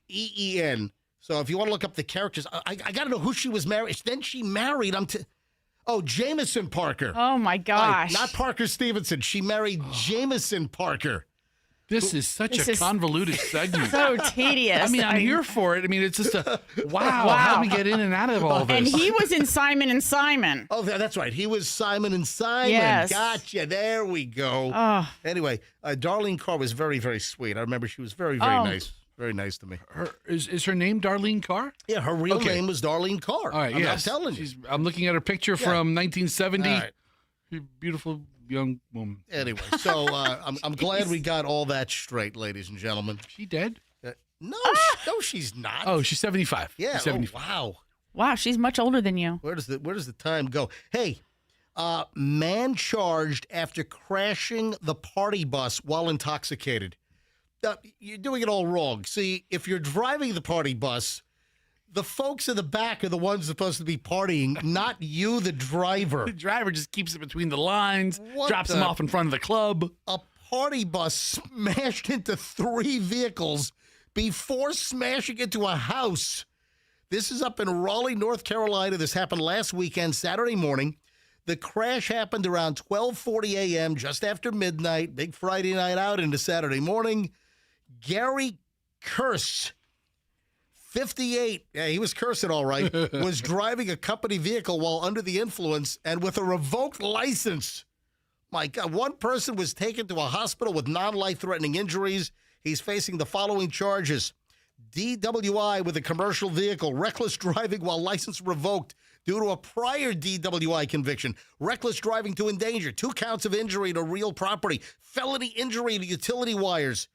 A: EEN. So if you want to look up the characters, I got to know who she was married. Then she married. Jameson Parker.
B: Oh my gosh.
A: Not Parker Stevenson. She married Jameson Parker.
D: This is such
B: This
D: a
B: is
D: convoluted segment.
B: so tedious.
D: I mean, I'm here for it. I mean, it's just wow.
B: Wow.
D: How do we get in and out of all this?
B: And he was in Simon and Simon.
A: Oh, that's right. He was Simon and Simon.
B: Yes.
A: Gotcha. There we go.
B: Oh.
A: Anyway, Darlene Carr was very, very sweet. I remember she was very, very
B: Oh.
A: nice. Very nice to me.
D: Is her name Darlene Carr?
A: Yeah, her real
D: Okay.
A: name was Darlene Carr.
D: All right,
A: I'm
D: yes.
A: telling you.
D: I'm looking at her picture from 1970.
A: All right.
D: Beautiful young woman.
A: Anyway, so I'm glad we got all that straight, ladies and gentlemen.
D: She dead?
A: No, she's not.
D: Oh, she's 75.
A: yeah.
D: She's 75.
A: Wow.
B: Wow, she's much older than you.
A: Where does the time go? Hey, man charged after crashing the party bus while intoxicated. You're doing it all wrong. See, if you're driving the party bus, the folks in the back are the ones supposed to be partying, not you, the driver.
D: The driver just keeps it between the lines,
A: What
D: drops
A: the-
D: them off in front of the club.
A: A party bus smashed into 3 vehicles before smashing into a house. This is up in Raleigh, North Carolina. This happened last weekend, Saturday morning. The crash happened around 12:40 a.m., just after midnight, big Friday night out into Saturday morning. Gary Curse, 58, yeah, he was cursing all right, was driving a company vehicle while under the influence and with a revoked license. My God, one person was taken to a hospital with non-life-threatening injuries. He's facing the following charges: DWI with a commercial vehicle, reckless driving while license revoked due to a prior DWI conviction, reckless driving to endanger, 2 counts of injury to real property, felony injury to utility wires.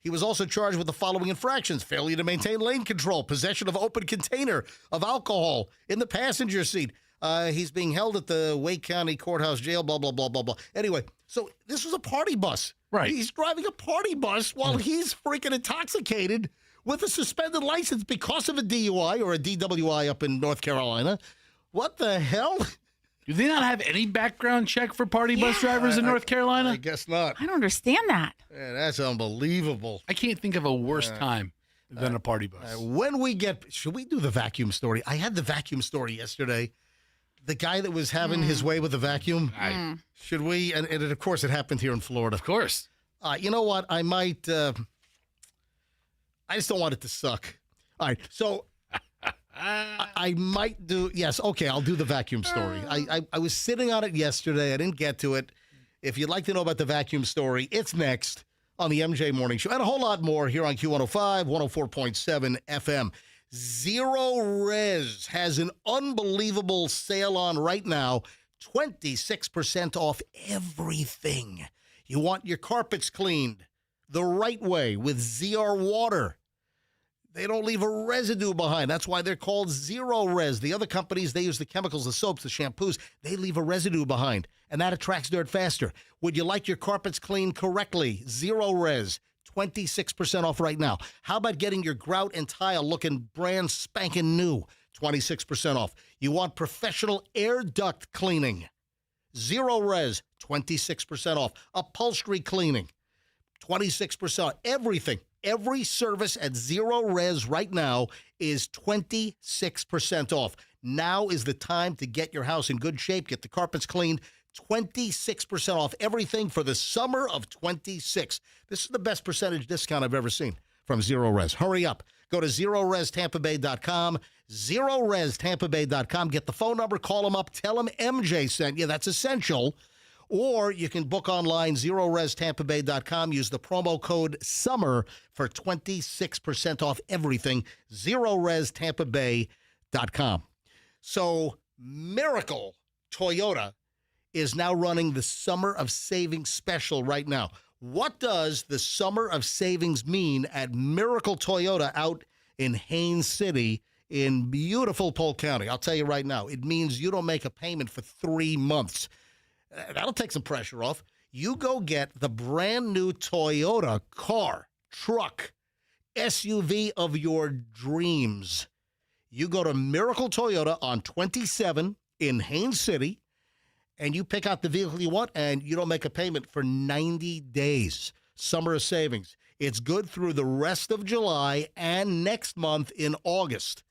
A: He was also charged with the following infractions: failure to maintain lane control, possession of open container of alcohol in the passenger seat. He's being held at the Wake County Courthouse Jail, blah, blah, blah, blah, blah. Anyway, so this was a party bus.
D: Right.
A: He's driving a party bus while he's freaking intoxicated with a suspended license because of a DUI or a DWI up in North Carolina. What the hell?
D: Do they not have any background check for party bus drivers in North Carolina?
A: I guess not.
B: I don't understand that.
A: Man, that's unbelievable.
D: I can't think of a worse time. than a party bus.
A: When we get, should we do the vacuum story? I had the vacuum story yesterday. The guy that was having his way with the vacuum. Should we? And of course, it happened here in Florida.
D: Of course.
A: You know what? I might. I just don't want it to suck. All right. So I might do. Yes. Okay. I'll do the vacuum story. I was sitting on it yesterday. I didn't get to it. If you'd like to know about the vacuum story, it's next on the MJ Morning Show. And a whole lot more here on Q105, 104.7 FM. Zero Res has an unbelievable sale on right now. 26% off everything. You want your carpets cleaned the right way with ZR Water. They don't leave a residue behind. That's why they're called Zero Res. The other companies, they use the chemicals, the soaps, the shampoos. They leave a residue behind, and that attracts dirt faster. Would you like your carpets cleaned correctly? Zero Res. 26% off right now. How about getting your grout and tile looking brand spanking new? 26% off. You want professional air duct cleaning? Zero Res, 26% off. Upholstery cleaning, 26% off. Everything, every service at Zero Res right now is 26% off. Now is the time to get your house in good shape, get the carpets cleaned. 26% off everything for the summer of 26. This is the best percentage discount I've ever seen from Zero Res. Hurry up. Go to ZeroResTampaBay.com. ZeroResTampaBay.com. Get the phone number, call them up, tell them MJ sent you. That's essential. Or you can book online, ZeroResTampaBay.com. Use the promo code SUMMER for 26% off everything. ZeroResTampaBay.com. So, Miracle Toyota is now running the Summer of Savings special right now. What does the Summer of Savings mean at Miracle Toyota out in Haines City in beautiful Polk County? I'll tell you right now, it means you don't make a payment for 3 months. That'll take some pressure off. You go get the brand new Toyota car, truck, SUV of your dreams. You go to Miracle Toyota on 27 in Haines City, and you pick out the vehicle you want, and you don't make a payment for 90 days. Summer of Savings. It's good through the rest of July and next month in August.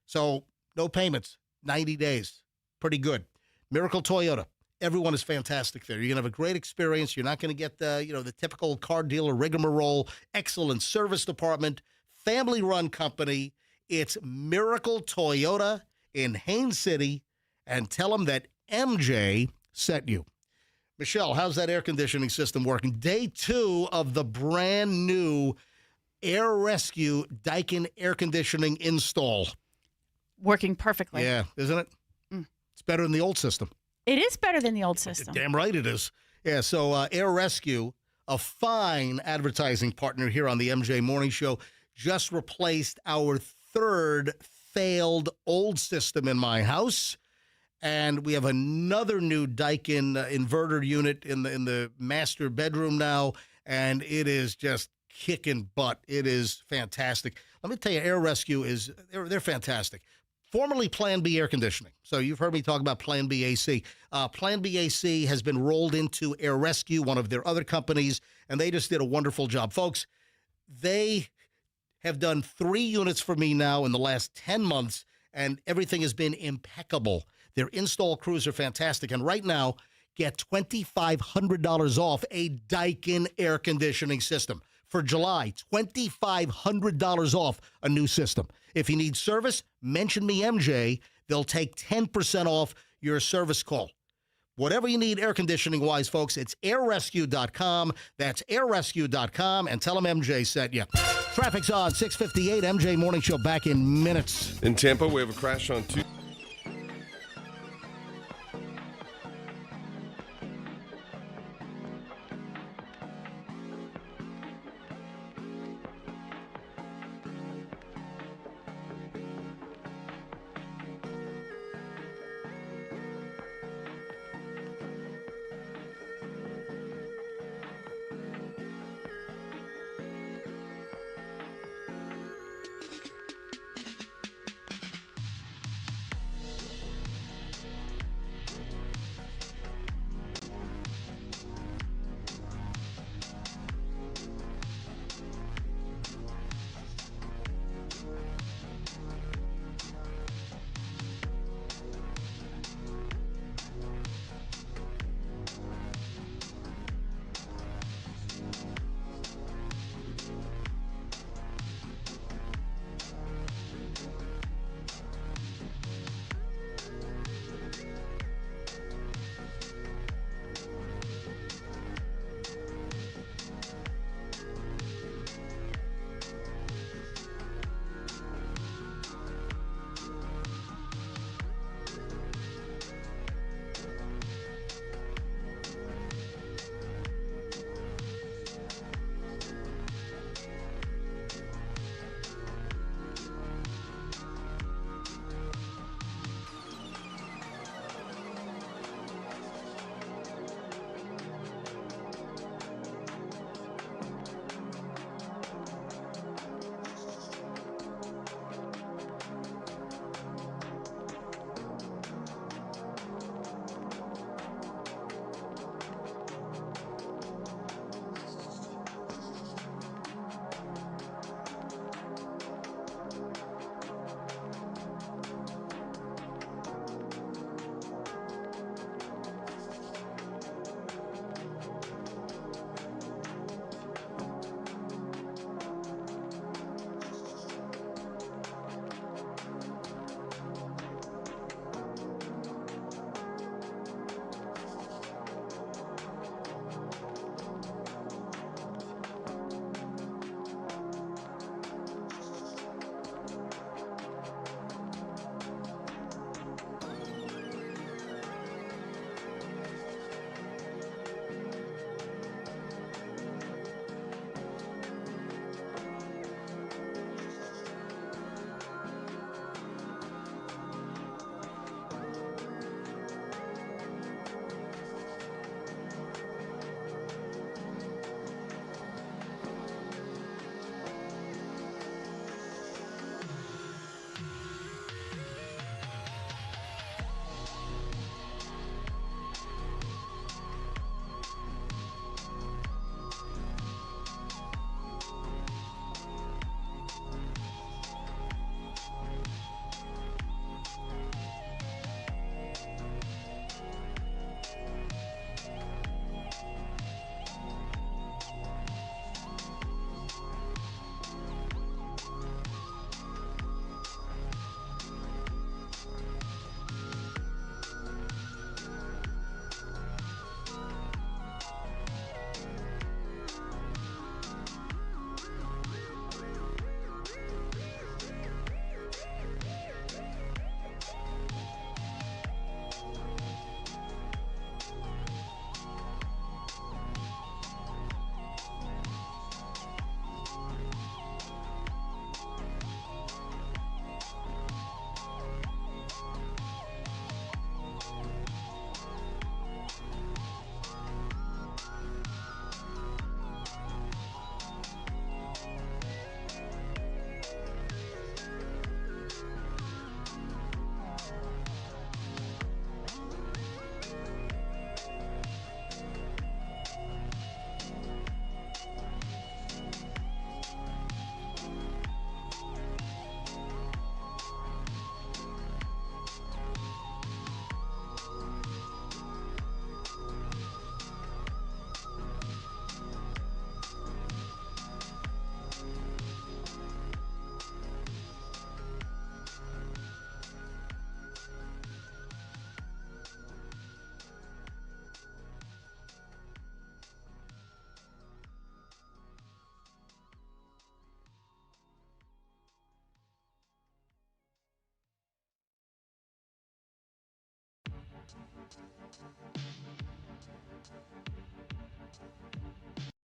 A: So no payments, 90 days. Pretty good. Miracle Toyota. Everyone is fantastic there. You're going to have a great experience. You're not going to get the typical car dealer rigmarole. Excellent service department, family-run company. It's Miracle Toyota in Haines City, and tell them that MJ sent you. Michelle, how's that air conditioning system working? Day 2 of the brand new Air Rescue Daikin air conditioning install.
B: Working perfectly.
A: Yeah, isn't it? It's better than the old system.
B: It is better than the old system.
A: Damn right it is. Yeah, so Air Rescue, a fine advertising partner here on the MJ Morning Show, just replaced our 3rd failed old system in my house. And we have another new Daikin inverter unit in the master bedroom now, and it is just kicking butt. It is fantastic. Let me tell you, Air Rescue they're fantastic. Formerly Plan B Air Conditioning. So you've heard me talk about Plan B AC. Plan B AC has been rolled into Air Rescue, one of their other companies, and they just did a wonderful job. Folks, they have done 3 units for me now in the last 10 months, and everything has been impeccable. Their install crews are fantastic. And right now, get $2,500 off a Daikin air conditioning system. For July, $2,500 off a new system. If you need service, mention me, MJ. They'll take 10% off your service call. Whatever you need air conditioning-wise, folks, it's airrescue.com. That's airrescue.com. And tell them MJ sent you. Traffic's on 6:58. MJ Morning Show back in minutes.
E: In Tampa, we have a crash on 2.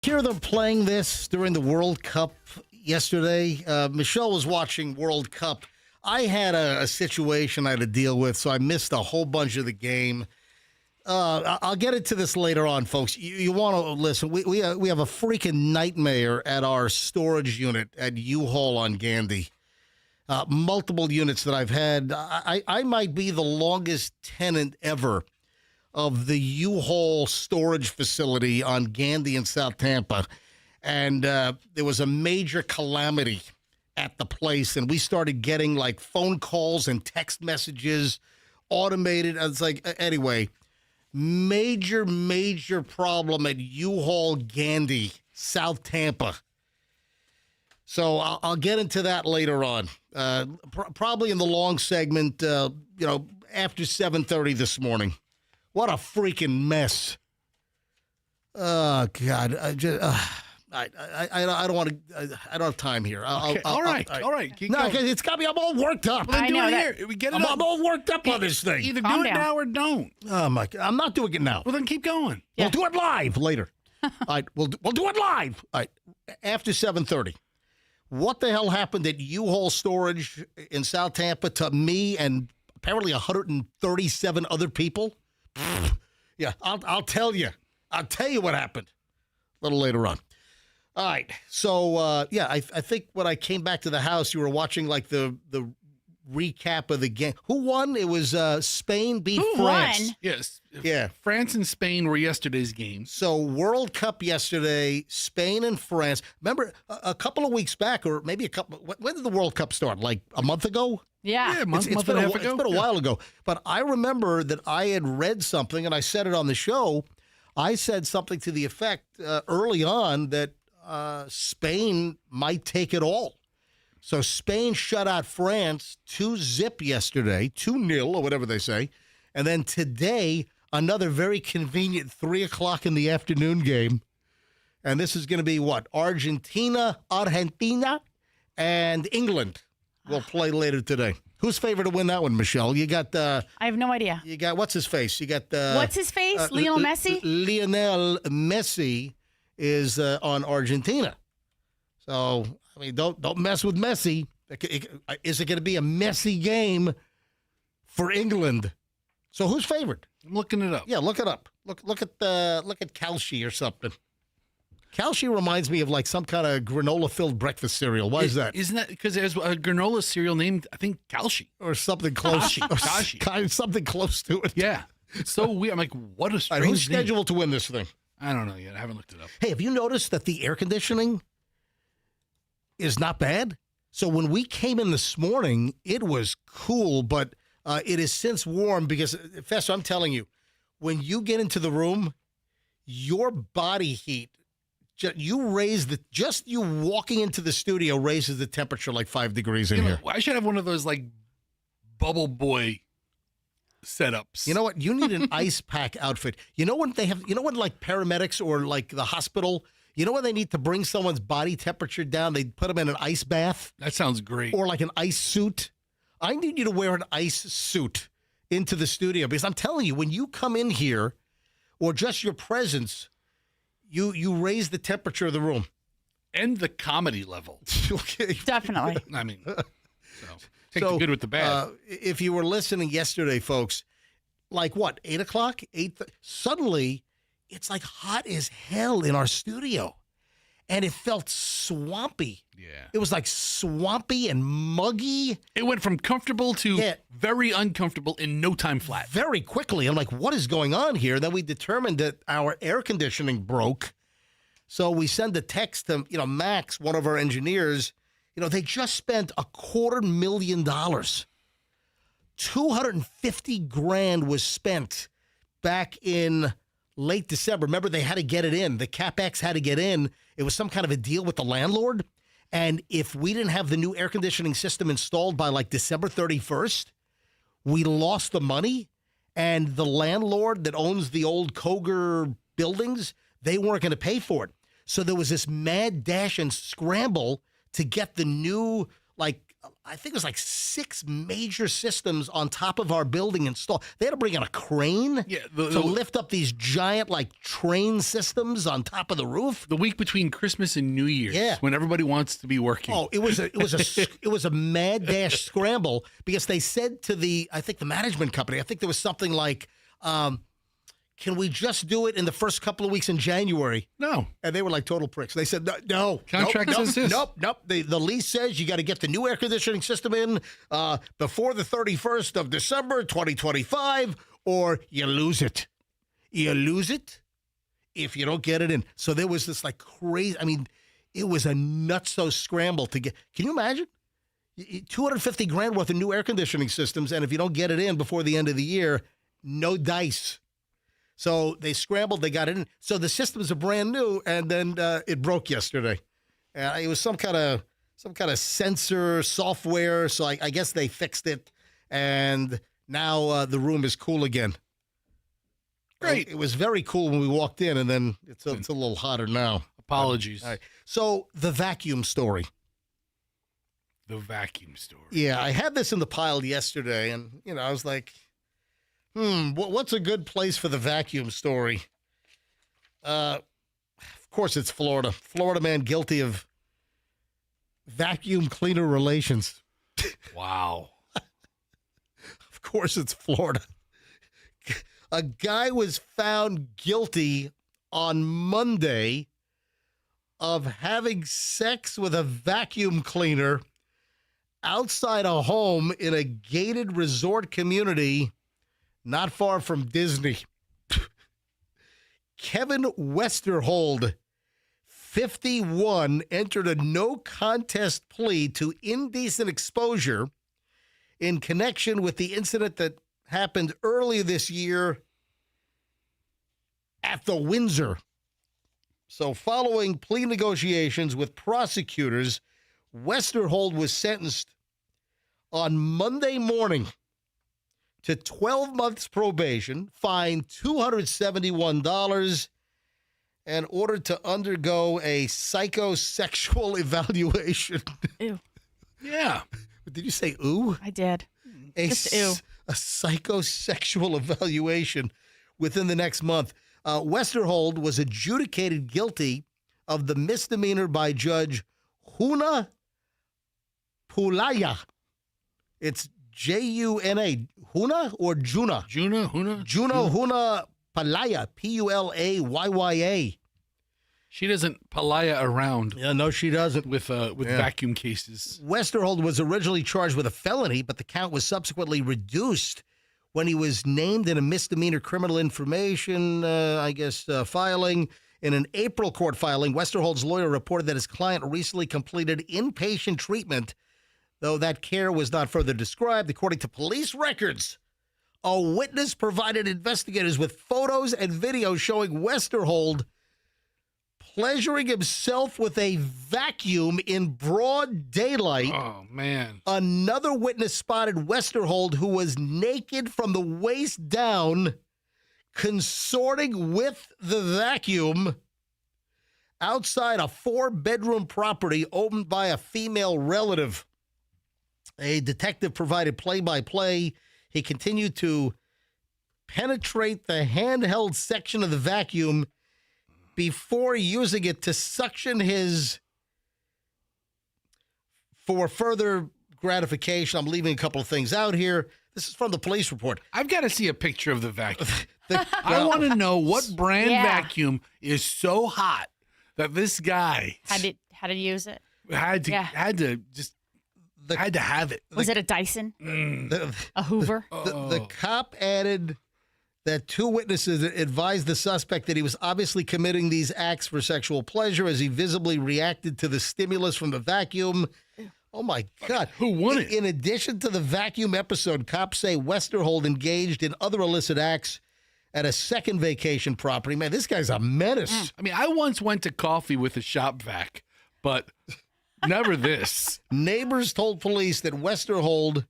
A: Hear them playing this during the World Cup yesterday. Michelle was watching World Cup. I had a situation I had to deal with, so I missed a whole bunch of the game. I'll get into this later on, folks. You want to listen. We have a freaking nightmare at our storage unit at U-Haul on Gandy. Multiple units that I've had. I might be the longest tenant ever of the U-Haul storage facility on Gandy in South Tampa. And there was a major calamity at the place, and we started getting like phone calls and text messages automated. It's like, anyway, major problem at U-Haul Gandy, South Tampa. So I'll get into that later on, probably in the long segment, after 7:30 this morning. What a freaking mess! Oh God, I don't want to. I don't have time here.
D: Okay. All right. Keep
A: No,
D: going.
A: it's got me. I'm all worked up.
D: Well, then
B: I
D: do
B: know
D: it
B: that-
D: here. We get it
A: I'm
D: up.
A: all worked up on this thing.
D: Either
B: Calm
D: do it
B: down.
D: now or don't.
A: Oh my God, I'm not doing it now.
D: Well, then keep going.
A: We'll do it live later. All right, we'll do it live. All right, after 7:30. What the hell happened at U-Haul Storage in South Tampa to me and apparently 137 other people? Yeah, I'll tell you. I'll tell you what happened a little later on. All right, so I think when I came back to the house, you were watching like the recap of the game. Who won? It was Spain beat
B: Who
A: France.
B: won?
D: Yes.
A: Yeah.
D: France and Spain were yesterday's games.
A: So World Cup yesterday, Spain and France. Remember a couple of weeks back, or maybe a couple. When did the World Cup start? Like a month ago?
B: Yeah.
D: month
A: It's
D: and
A: been
D: a
A: a
D: half ago.
A: It's been a while ago. But I remember that I had read something, and I said it on the show. I said something to the effect early on that Spain might take it all. So Spain shut out France 2-0 yesterday, 2-0 or whatever they say. And then today, another very convenient 3 o'clock in the afternoon game. And this is going to be what? Argentina, and England will play later today. Who's favored to win that one, Michelle? You got
B: I have no idea.
A: you got what's his face? You got
B: What's his face? Lionel Messi?
A: Lionel Messi is on Argentina. So I mean, don't mess with Messi. Is it going to be a messy game for England? So who's favored?
D: I'm looking it up.
A: Yeah, look it up. Look at Kalshi or something. Kalshi reminds me of like some kind of granola-filled breakfast cereal. Why is that?
D: Isn't that because there's a granola cereal named, I think, Kalshi?
A: Or something close.
D: Kashi.
A: Something close to it.
D: Yeah. It's so weird. I'm like, what a
A: All
D: strange
A: right, who's
D: name.
A: scheduled to win this thing?
D: I don't know yet. I haven't looked it up.
A: Hey, have you noticed that the air conditioning is not bad? So when we came in this morning, it was cool, but it is since warm because, Fester, I'm telling you, when you get into the room, your body heat, you walking into the studio raises the temperature like 5 degrees in here.
D: I should have one of those like bubble boy setups.
A: You know what? You need an ice pack outfit. You know when like paramedics or like the hospital, you know when they need to bring someone's body temperature down, they put them in an ice bath
D: That sounds great.
A: or like an ice suit? I need you to wear an ice suit into the studio because I'm telling you, when you come in here or just your presence, you raise the temperature of the room.
D: And the comedy level.
A: Okay.
B: Definitely.
D: I mean, take the good with the bad.
A: If you were listening yesterday, folks, like what, 8 o'clock? Suddenly, it's like hot as hell in our studio. And it felt swampy.
D: Yeah.
A: It was like swampy and muggy
D: It went from comfortable to
A: Yeah.
D: very uncomfortable in no time flat.
A: very quickly. I'm like, what is going on here? Then we determined that our air conditioning broke. So we send a text to, Max, one of our engineers. They just spent $250,000. $250,000 was spent back in late December. Remember, they had to get it in. The CapEx had to get in. It was some kind of a deal with the landlord. And if we didn't have the new air conditioning system installed by like December 31st, we lost the money. And the landlord that owns the old Koger buildings, they weren't going to pay for it. So there was this mad dash and scramble to get the new, like, I think it was like 6 major systems on top of our building installed. They had to bring in a crane to lift up these giant like train systems on top of the roof.
D: The week between Christmas and New Year's,
A: Yeah.
D: when everybody wants to be working.
A: Oh, it was a mad dash scramble because they said to the management company, I think there was something like, can we just do it in the first couple of weeks in January?
D: No.
A: And they were like total pricks. They said, no.
D: Contract
A: nope,
D: says this.
A: Nope. The lease says you got to get the new air conditioning system in before the 31st of December, 2025, or you lose it. You lose it if you don't get it in. So there was this like crazy, I mean, it was a nutso scramble to get. Can you imagine? $250,000 worth of new air conditioning systems, and if you don't get it in before the end of the year, no dice. So they scrambled, they got it in. So the systems are brand new, and then it broke yesterday. It was some kind of sensor software. So I guess they fixed it, and now the room is cool again.
D: Great.
A: It was very cool when we walked in, and then it's a little hotter now.
D: Apologies.
A: All right. So the vacuum story.
D: The vacuum story.
A: Yeah, I had this in the pile yesterday, and I was like, what's a good place for the vacuum story? Of course, it's Florida. Florida man guilty of vacuum cleaner relations.
D: Wow.
A: Of course, it's Florida. A guy was found guilty on Monday of having sex with a vacuum cleaner outside a home in a gated resort community not far from Disney. Kevin Westerhold, 51, entered a no contest plea to indecent exposure in connection with the incident that happened earlier this year at the Windsor. So following plea negotiations with prosecutors, Westerhold was sentenced on Monday morning to 12 months probation, fined $271, and ordered to undergo a psychosexual evaluation.
B: Ew.
D: Yeah.
A: Did you say ooh?
B: I did. Just ew.
A: A psychosexual evaluation within the next month. Westerhold was adjudicated guilty of the misdemeanor by Judge Huna Pulaya. It's Juna, Huna or Juna?
D: Huna?
A: Huna Palaya, Pulayya.
D: She doesn't palaya around
A: Yeah, no, she doesn't.
D: with vacuum cases.
A: Westerhold was originally charged with a felony, but the count was subsequently reduced when he was named in a misdemeanor criminal information, filing. In an April court filing, Westerhold's lawyer reported that his client recently completed inpatient treatment, though that care was not further described. According to police records, a witness provided investigators with photos and videos showing Westerhold pleasuring himself with a vacuum in broad daylight.
D: Oh, man.
A: Another witness spotted Westerhold, who was naked from the waist down, consorting with the vacuum outside a 4-bedroom property owned by a female relative. A detective provided play-by-play. He continued to penetrate the handheld section of the vacuum before using it to suction his, for further gratification. I'm leaving a couple of things out here. This is from the police report.
D: I've got to see a picture of the vacuum. I want to know what brand vacuum is so hot that this guy
B: How to use it?
D: had to have it.
B: Was it a Dyson?
A: The,
B: A Hoover?
A: the cop added that 2 witnesses advised the suspect that he was obviously committing these acts for sexual pleasure as he visibly reacted to the stimulus from the vacuum. Oh, my God.
D: Who won it?
A: In addition to the vacuum episode, cops say Westerhold engaged in other illicit acts at a second vacation property. Man, this guy's a menace.
D: I mean, I once went to coffee with a shop vac, but never this.
A: Neighbors told police that Westerhold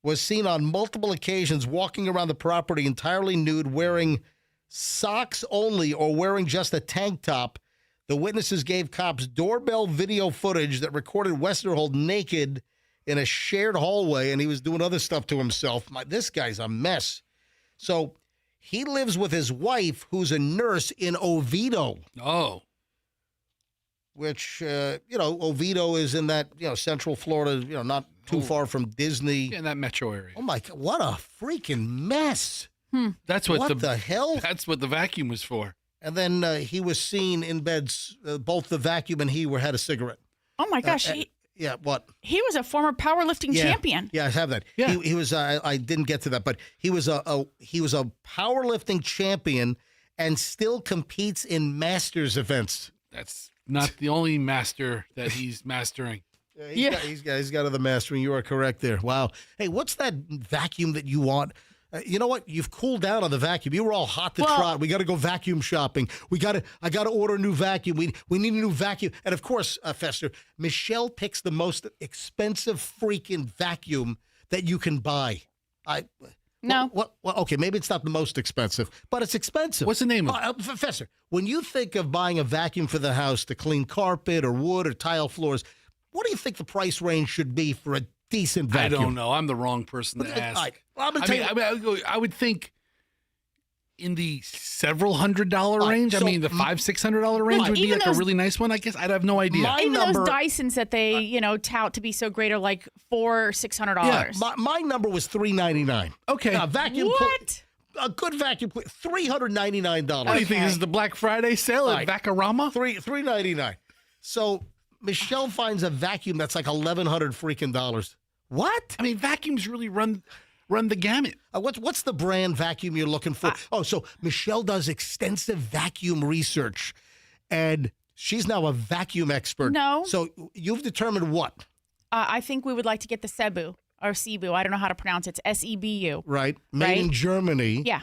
A: was seen on multiple occasions walking around the property entirely nude, wearing socks only or wearing just a tank top. The witnesses gave cops doorbell video footage that recorded Westerhold naked in a shared hallway, and he was doing other stuff to himself. This guy's a mess. So he lives with his wife, who's a nurse in Oviedo.
D: Oh.
A: Which, Oviedo is in that, Central Florida, not too far from Disney.
D: Yeah, in that metro area.
A: Oh, my God. What a freaking mess.
D: That's what,
A: the hell?
D: That's what the vacuum was for.
A: And then he was seen in bed. Both the vacuum and he had a cigarette.
B: Oh, my gosh.
A: Yeah, what?
B: He was a former powerlifting champion.
A: Yeah, I have that.
D: Yeah.
A: He was. I didn't get to that, but he was a powerlifting champion and still competes in masters events.
D: That's not the only master that he's mastering.
A: He's got other mastering. You are correct there. Wow. Hey, what's that vacuum that you want? You know what? You've cooled down on the vacuum. You were all hot to trot. We got to go vacuum shopping. I got to order a new vacuum. We need a new vacuum. And of course, Fester, Michelle picks the most expensive freaking vacuum that you can buy.
B: No.
A: Okay, maybe it's not the most expensive, but it's expensive.
D: What's the name of it?
A: Fester, when you think of buying a vacuum for the house to clean carpet or wood or tile floors, what do you think the price range should be for a decent vacuum?
D: I don't know. I'm the wrong person to ask.
A: Well, I'm gonna tell you.
D: I would think in the several $100 range.
A: so
D: the $500-$600 range would be
B: even
D: like a really nice one. I guess I'd have no idea.
B: Even those Dysons that they, tout to be so great are like $400-$600.
A: Yeah, my number was $399.
D: Okay.
A: Vacuum.
B: What?
A: A good vacuum, $399.
D: What do you think? This is the Black Friday sale at Vacurama?
A: $399. So Michelle finds a vacuum that's like $1,100 freaking dollars. What?
D: Vacuums really run the gamut.
A: What's the brand vacuum you're looking for? So Michelle does extensive vacuum research, and she's now a vacuum expert.
B: No.
A: So you've determined what?
B: I think we would like to get the Cebu or Cebu. I don't know how to pronounce it. It's SEBU.
A: Right. Made in Germany.
B: Yeah.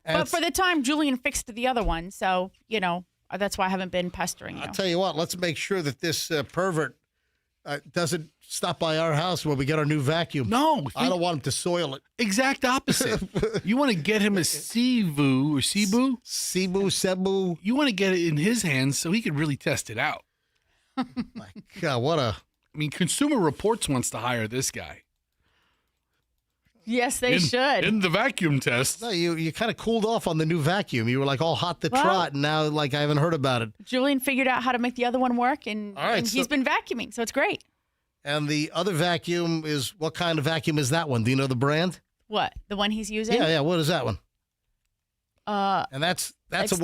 B: But for the time, Julian fixed the other one, so that's why I haven't been pestering you.
A: I'll tell you what. Let's make sure that this pervert doesn't stop by our house when we get our new vacuum.
D: No.
A: I don't want him to soil it.
D: Exact opposite. You want to get him a Cebu or Cebu?
A: Cebu.
D: You want to get it in his hands so he can really test it out.
A: My God, what a...
D: Consumer Reports wants to hire this guy.
B: Yes, they should.
D: In the vacuum test.
A: No, you kind of cooled off on the new vacuum. You were like all hot to trot, and now I haven't heard about it.
B: Julian figured out how to make the other one work, and he's been vacuuming, so it's great.
A: And the other vacuum is, what kind of vacuum is that one? Do you know the brand?
B: What? The one he's using?
A: Yeah. What is that one? And that's
B: no, I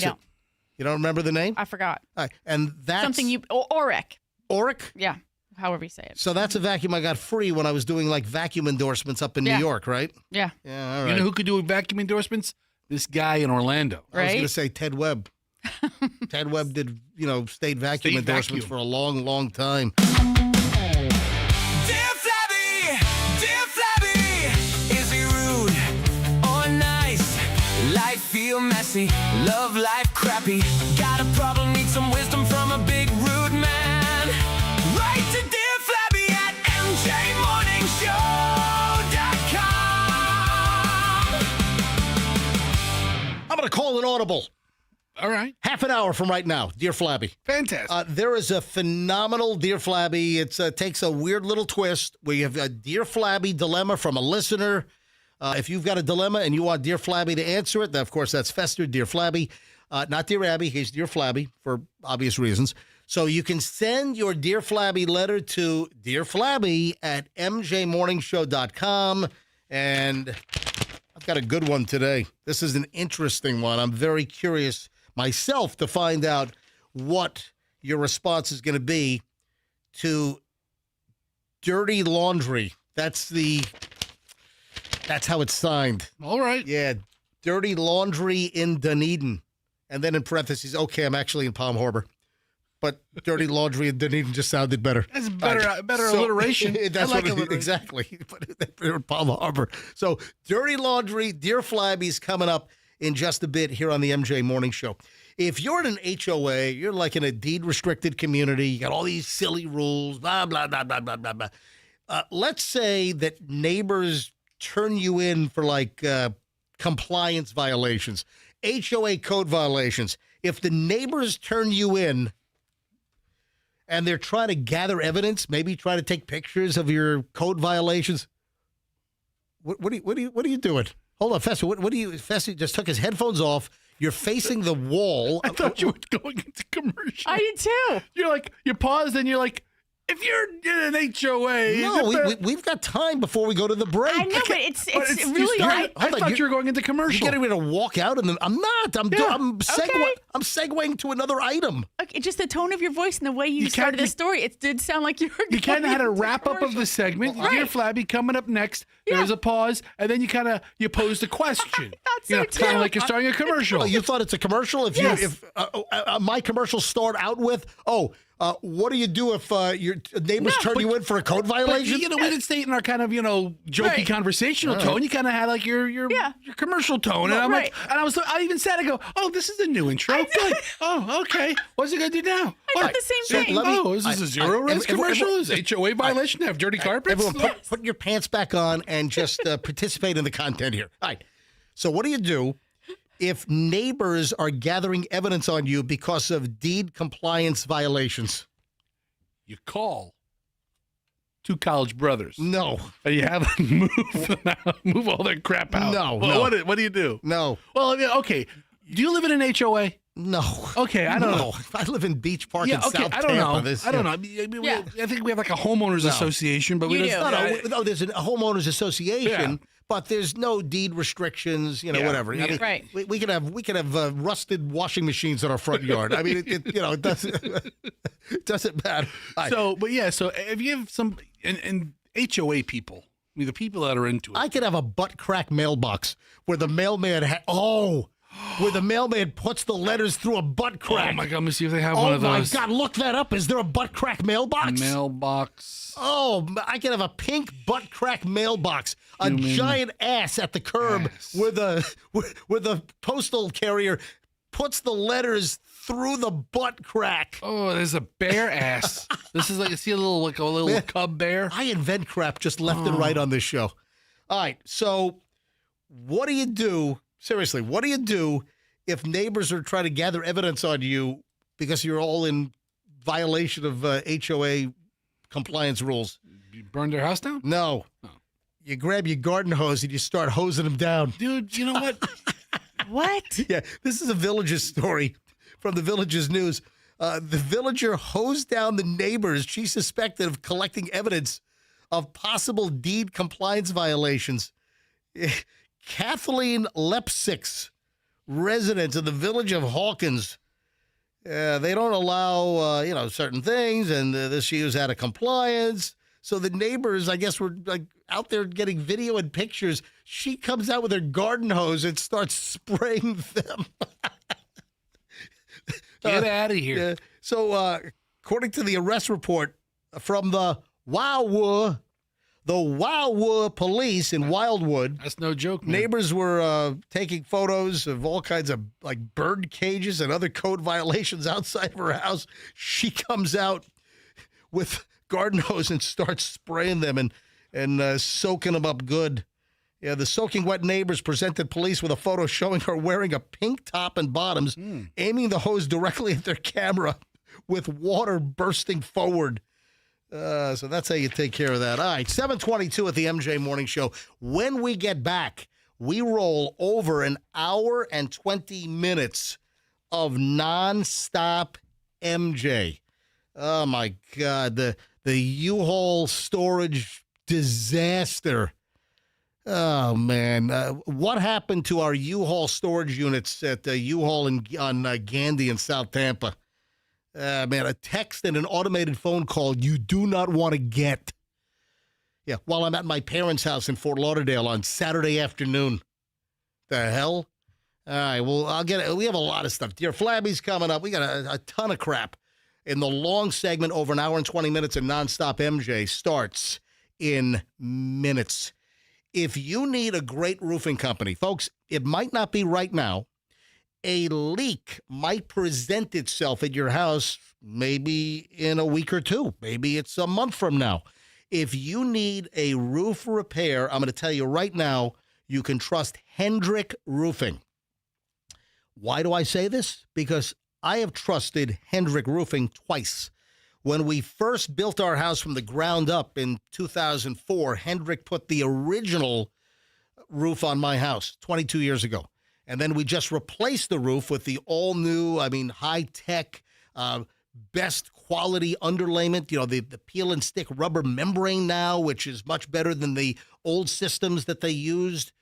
B: don't.
A: You don't remember the name?
B: I forgot.
A: All right. And that's
B: something Oric.
A: Oric?
B: Yeah. However you say it.
A: So that's a vacuum I got free when I was doing vacuum endorsements up in New York, right?
B: Yeah.
A: Yeah, all right.
D: You know who could do vacuum endorsements? This guy in Orlando.
A: I was going to say Ted Webb. Ted Webb did, state vacuum endorsements for a long, long time.
G: Dear Flabby, is he rude or nice? Life feel messy, love life crappy. Got a problem, need some wisdom from a big rude man. Write to Dear Flabby at mjmorningshow.com.
A: I'm going to call an audible.
D: All right.
A: Half an hour from right now, Dear Flabby.
D: Fantastic.
A: There is a phenomenal Dear Flabby. It takes a weird little twist. We have a Dear Flabby dilemma from a listener. If you've got a dilemma and you want Dear Flabby to answer it, then of course that's Fester, Dear Flabby. Not Dear Abby, he's Dear Flabby for obvious reasons. So you can send your Dear Flabby letter to Dear Flabby at mjmorningshow.com. And I've got a good one today. This is an interesting one. I'm very curious myself to find out what your response is going to be to dirty laundry. That's how it's signed.
D: All right.
A: Yeah, dirty laundry in Dunedin. And then in parentheses, okay, I'm actually in Palm Harbor. But dirty laundry in Dunedin just sounded better.
D: That's better alliteration.
A: That's
D: I like
A: alliteration. Exactly. But in Palm Harbor. So dirty laundry, Dear Flabby's coming up in just a bit here on the MJ Morning Show. If you're in an HOA, you're like in a deed-restricted community, you got all these silly rules, blah, blah, blah, blah, blah, blah, blah. Let's say that neighbors turn you in for compliance violations, HOA code violations. If the neighbors turn you in and they're trying to gather evidence, maybe try to take pictures of your code violations. What are you doing? Hold on, Fester. Fester just took his headphones off. You're facing the wall.
D: I thought you were going into commercial.
B: I did too.
D: You're like, you paused and you're like, if you're in an HOA.
A: No, we've got time before we go to the break.
B: I know, but it's
D: you
B: really.
D: started- I thought you were going into commercial.
A: You're getting ready to walk out, and then I'm not. I'm
B: Okay.
A: I'm segueing to another item.
B: Okay, just the tone of your voice and the way you started the story, it did sound like you were.
D: You kind of had a
B: going into
D: wrap up of
B: commercial.
D: the segment. You
B: Right.
D: hear Flabby coming up next.
B: Yeah.
D: There's a pause, and then you posed a question.
B: thought so,
D: kind
B: too.
D: of like you're starting a commercial.
A: Oh, you thought it's a commercial? If my commercials start out with, what do you do if your neighbors turn you in for a code
D: But,
A: violation?
D: we didn't stay in our kind of jokey
B: Right.
D: conversational tone. You kind of had like your commercial tone, and I'm
B: Right.
D: like, and I even said, I go, oh, this is a new intro. Good. Oh, okay. What's it gonna do now?
B: I did the same thing.
D: Is this a zero risk commercial? Is HOA violation? Have dirty carpets?
A: Everyone, put your pants back on and just participate in the content here. All right. So, what do you do if neighbors are gathering evidence on you because of deed compliance violations?
D: You call two college brothers.
A: No.
D: And you have them move all that crap out.
A: No,
D: Well,
A: no.
D: What do you do?
A: No.
D: Well, okay. Do you live in an HOA?
A: No.
D: Okay, I don't know.
A: I live in Beach Park in South
D: I don't
A: Tampa.
D: know. I don't know. I think we have like a homeowners association, but we
B: You
D: don't.
B: do.
A: No, there's a homeowners association,
D: Yeah.
A: but there's no deed restrictions,
D: Yeah.
A: whatever. I mean,
B: Right.
A: we can have rusted washing machines in our front yard. I mean, it doesn't it doesn't matter.
D: So if you have some and HOA people, I mean, the people that are into it.
A: I could have a butt crack mailbox where the mailman where the mailman puts the letters through a butt crack.
D: Oh my God, let me see if they have one
A: Oh
D: of
A: my
D: those.
A: God, look that up. Is there a butt crack mailbox?
D: Mailbox.
A: Oh, I could have a pink butt crack mailbox, a giant ass at the curb
D: Ass.
A: where the postal carrier puts the letters through the butt crack.
D: Oh, there's a bear ass. This is like, you see a little cub bear.
A: I invent crap just left and right on this show. All right, so what do you do? Seriously, what do you do if neighbors are trying to gather evidence on you because you're all in violation of HOA compliance rules?
D: You burned their house down?
A: No. You grab your garden hose and you start hosing them down.
D: Dude, you know what?
B: What?
A: Yeah, this is a Villages story from the Villages News. The villager hosed down the neighbors she suspected of collecting evidence of possible deed compliance violations. Kathleen Lepsix, resident of the village of Hawkins. They don't allow, certain things, and she was out of compliance. So the neighbors, I guess, were like out there getting video and pictures. She comes out with her garden hose and starts spraying them.
D: Get out of here.
A: So, according to the arrest report from the Wildwood police in Wildwood,
D: That's no joke, man.
A: neighbors were taking photos of all kinds of like bird cages and other code violations outside of her house. She comes out with garden hose and starts spraying them and soaking them up good. Yeah, the soaking wet neighbors presented police with a photo showing her wearing a pink top and bottoms, aiming the hose directly at their camera with water bursting forward. So that's how you take care of that. All right, 7:22 at the MJ Morning Show. When we get back, we roll over an hour and 20 minutes of nonstop MJ. Oh, my God. The U-Haul storage disaster. Oh, man. What happened to our U-Haul storage units at U-Haul on Gandy in South Tampa? Man, a text and an automated phone call you do not want to get. Yeah, while I'm at my parents' house in Fort Lauderdale on Saturday afternoon. The hell? All right, well, I'll get it. We have a lot of stuff. Dear Flabby's coming up. We got a ton of crap. In the long segment, over an hour and 20 minutes of nonstop MJ starts in minutes. If you need a great roofing company, folks, it might not be right now. A leak might present itself at your house maybe in a week or two. Maybe it's a month from now. If you need a roof repair, I'm going to tell you right now, you can trust Hendrick Roofing. Why do I say this? Because I have trusted Hendrick Roofing twice. When we first built our house from the ground up in 2004, Hendrick put the original roof on my house 22 years ago. And then we just replaced the roof with the all-new, high-tech, best quality underlayment, the peel and stick rubber membrane now, which is much better than the old systems that they used.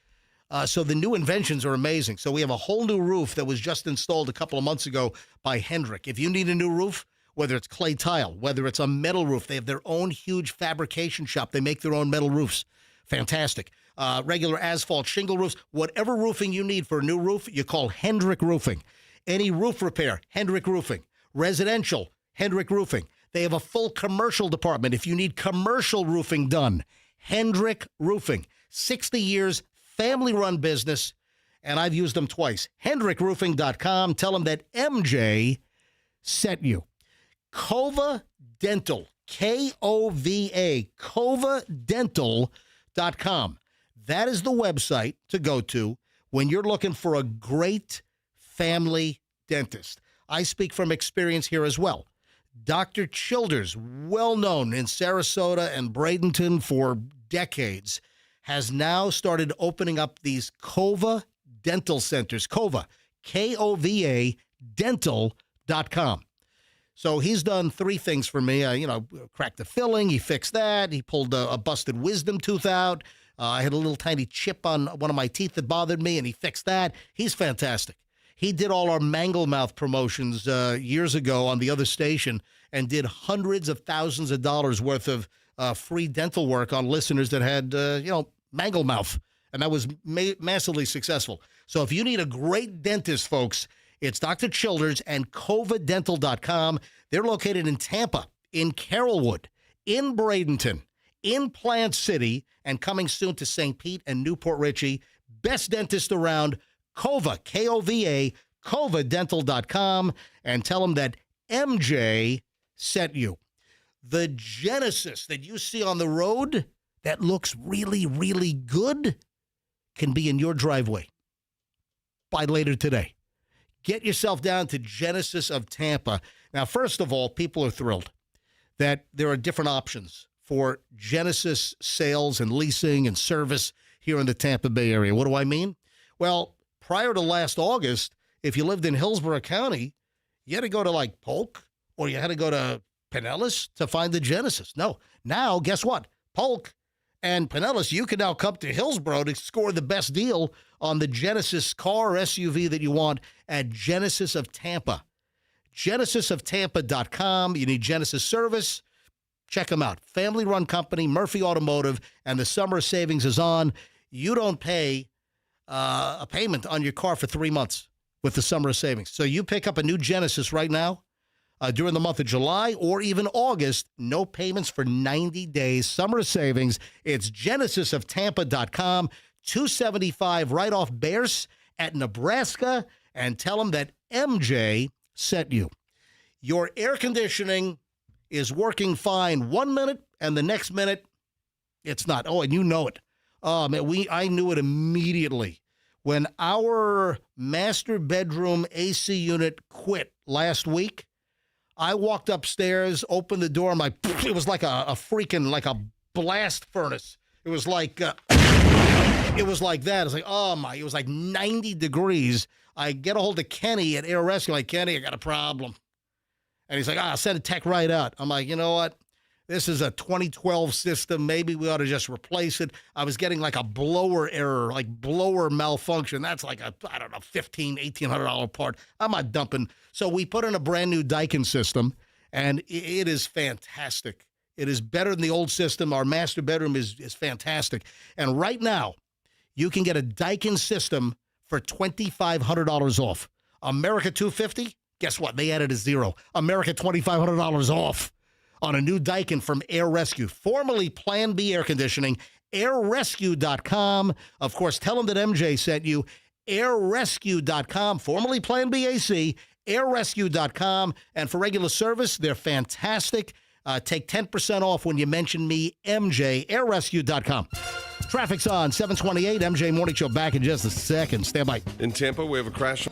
A: So the new inventions are amazing. So we have a whole new roof that was just installed a couple of months ago by Hendrick. If you need a new roof, whether it's clay tile, whether it's a metal roof, they have their own huge fabrication shop. They make their own metal roofs. Fantastic. Regular asphalt shingle roofs, whatever roofing you need for a new roof, you call Hendrick Roofing. Any roof repair, Hendrick Roofing. Residential, Hendrick Roofing. They have a full commercial department. If you need commercial roofing done, Hendrick Roofing. 60 years, family-run business, and I've used them twice. HendrickRoofing.com. Tell them that MJ sent you. Kova Dental, Kova, KovaDental.com. That is the website to go to when you're looking for a great family dentist. I speak from experience here as well. Dr. Childers, well known in Sarasota and Bradenton for decades, has now started opening up these Kova Dental Centers. Kova, Kova, dental.com. So he's done three things for me. Cracked the filling. He fixed that. He pulled a busted wisdom tooth out. I had a little tiny chip on one of my teeth that bothered me, and he fixed that. He's fantastic. He did all our mangle mouth promotions years ago on the other station and did hundreds of thousands of dollars worth of free dental work on listeners that had, mangle mouth. And that was massively successful. So if you need a great dentist, folks, it's Dr. Childers and KovaDental.com. They're located in Tampa, in Carrollwood, in Bradenton, in Plant City, and coming soon to St. Pete and Newport Richey. Best dentist around, Kova, Kova, KovaDental.com, and tell them that MJ sent you. The Genesis that you see on the road that looks really, really good can be in your driveway by later today. Get yourself down to Genesis of Tampa. Now, first of all, people are thrilled that there are different options for Genesis sales and leasing and service here in the Tampa Bay area. What do I mean? Well, prior to last August, if you lived in Hillsborough County, you had to go to Polk or you had to go to Pinellas to find the Genesis. No. Now, guess what? Polk and Pinellas, you can now come to Hillsborough to score the best deal on the Genesis car or SUV that you want at Genesis of Tampa. GenesisofTampa.com. You need Genesis service. Check them out. Family-run company, Murphy Automotive, and the summer savings is on. You don't pay a payment on your car for 3 months with the summer savings. So you pick up a new Genesis right now during the month of July or even August, no payments for 90 days. Summer savings. It's GenesisofTampa.com, $275 right off Bears at Nebraska, and tell them that MJ sent you. Your air conditioning is working fine 1 minute, and the next minute, it's not. Oh, and you know it. Man, I knew it immediately. When our master bedroom AC unit quit last week, I walked upstairs, opened the door, it was like a freaking, like a blast furnace. It was like that. It's like, it was like 90 degrees. I get a hold of Kenny at Air Rescue. I'm like, Kenny, I got a problem. And he's like, I'll send a tech right out. I'm like, you know what? This is a 2012 system. Maybe we ought to just replace it. I was getting like a blower error, like blower malfunction. That's like a, I don't know, $1,500, $1,800 part. I'm not dumping. So we put in a brand new Daikin system, and it is fantastic. It is better than the old system. Our master bedroom is fantastic. And right now, you can get a Daikin system for $2,500 off. America $250, guess what? They added a zero. America $2,500 off on a new Daikin from Air Rescue, formerly Plan B Air Conditioning, airrescue.com. Of course, tell them that MJ sent you, airrescue.com, formerly Plan B AC, airrescue.com. And for regular service, they're fantastic. Take 10% off when you mention me, MJ, airrescue.com. Traffic's on, 728, MJ Morning Show back in just a second. Stand by.
E: In Tampa, we have a crash.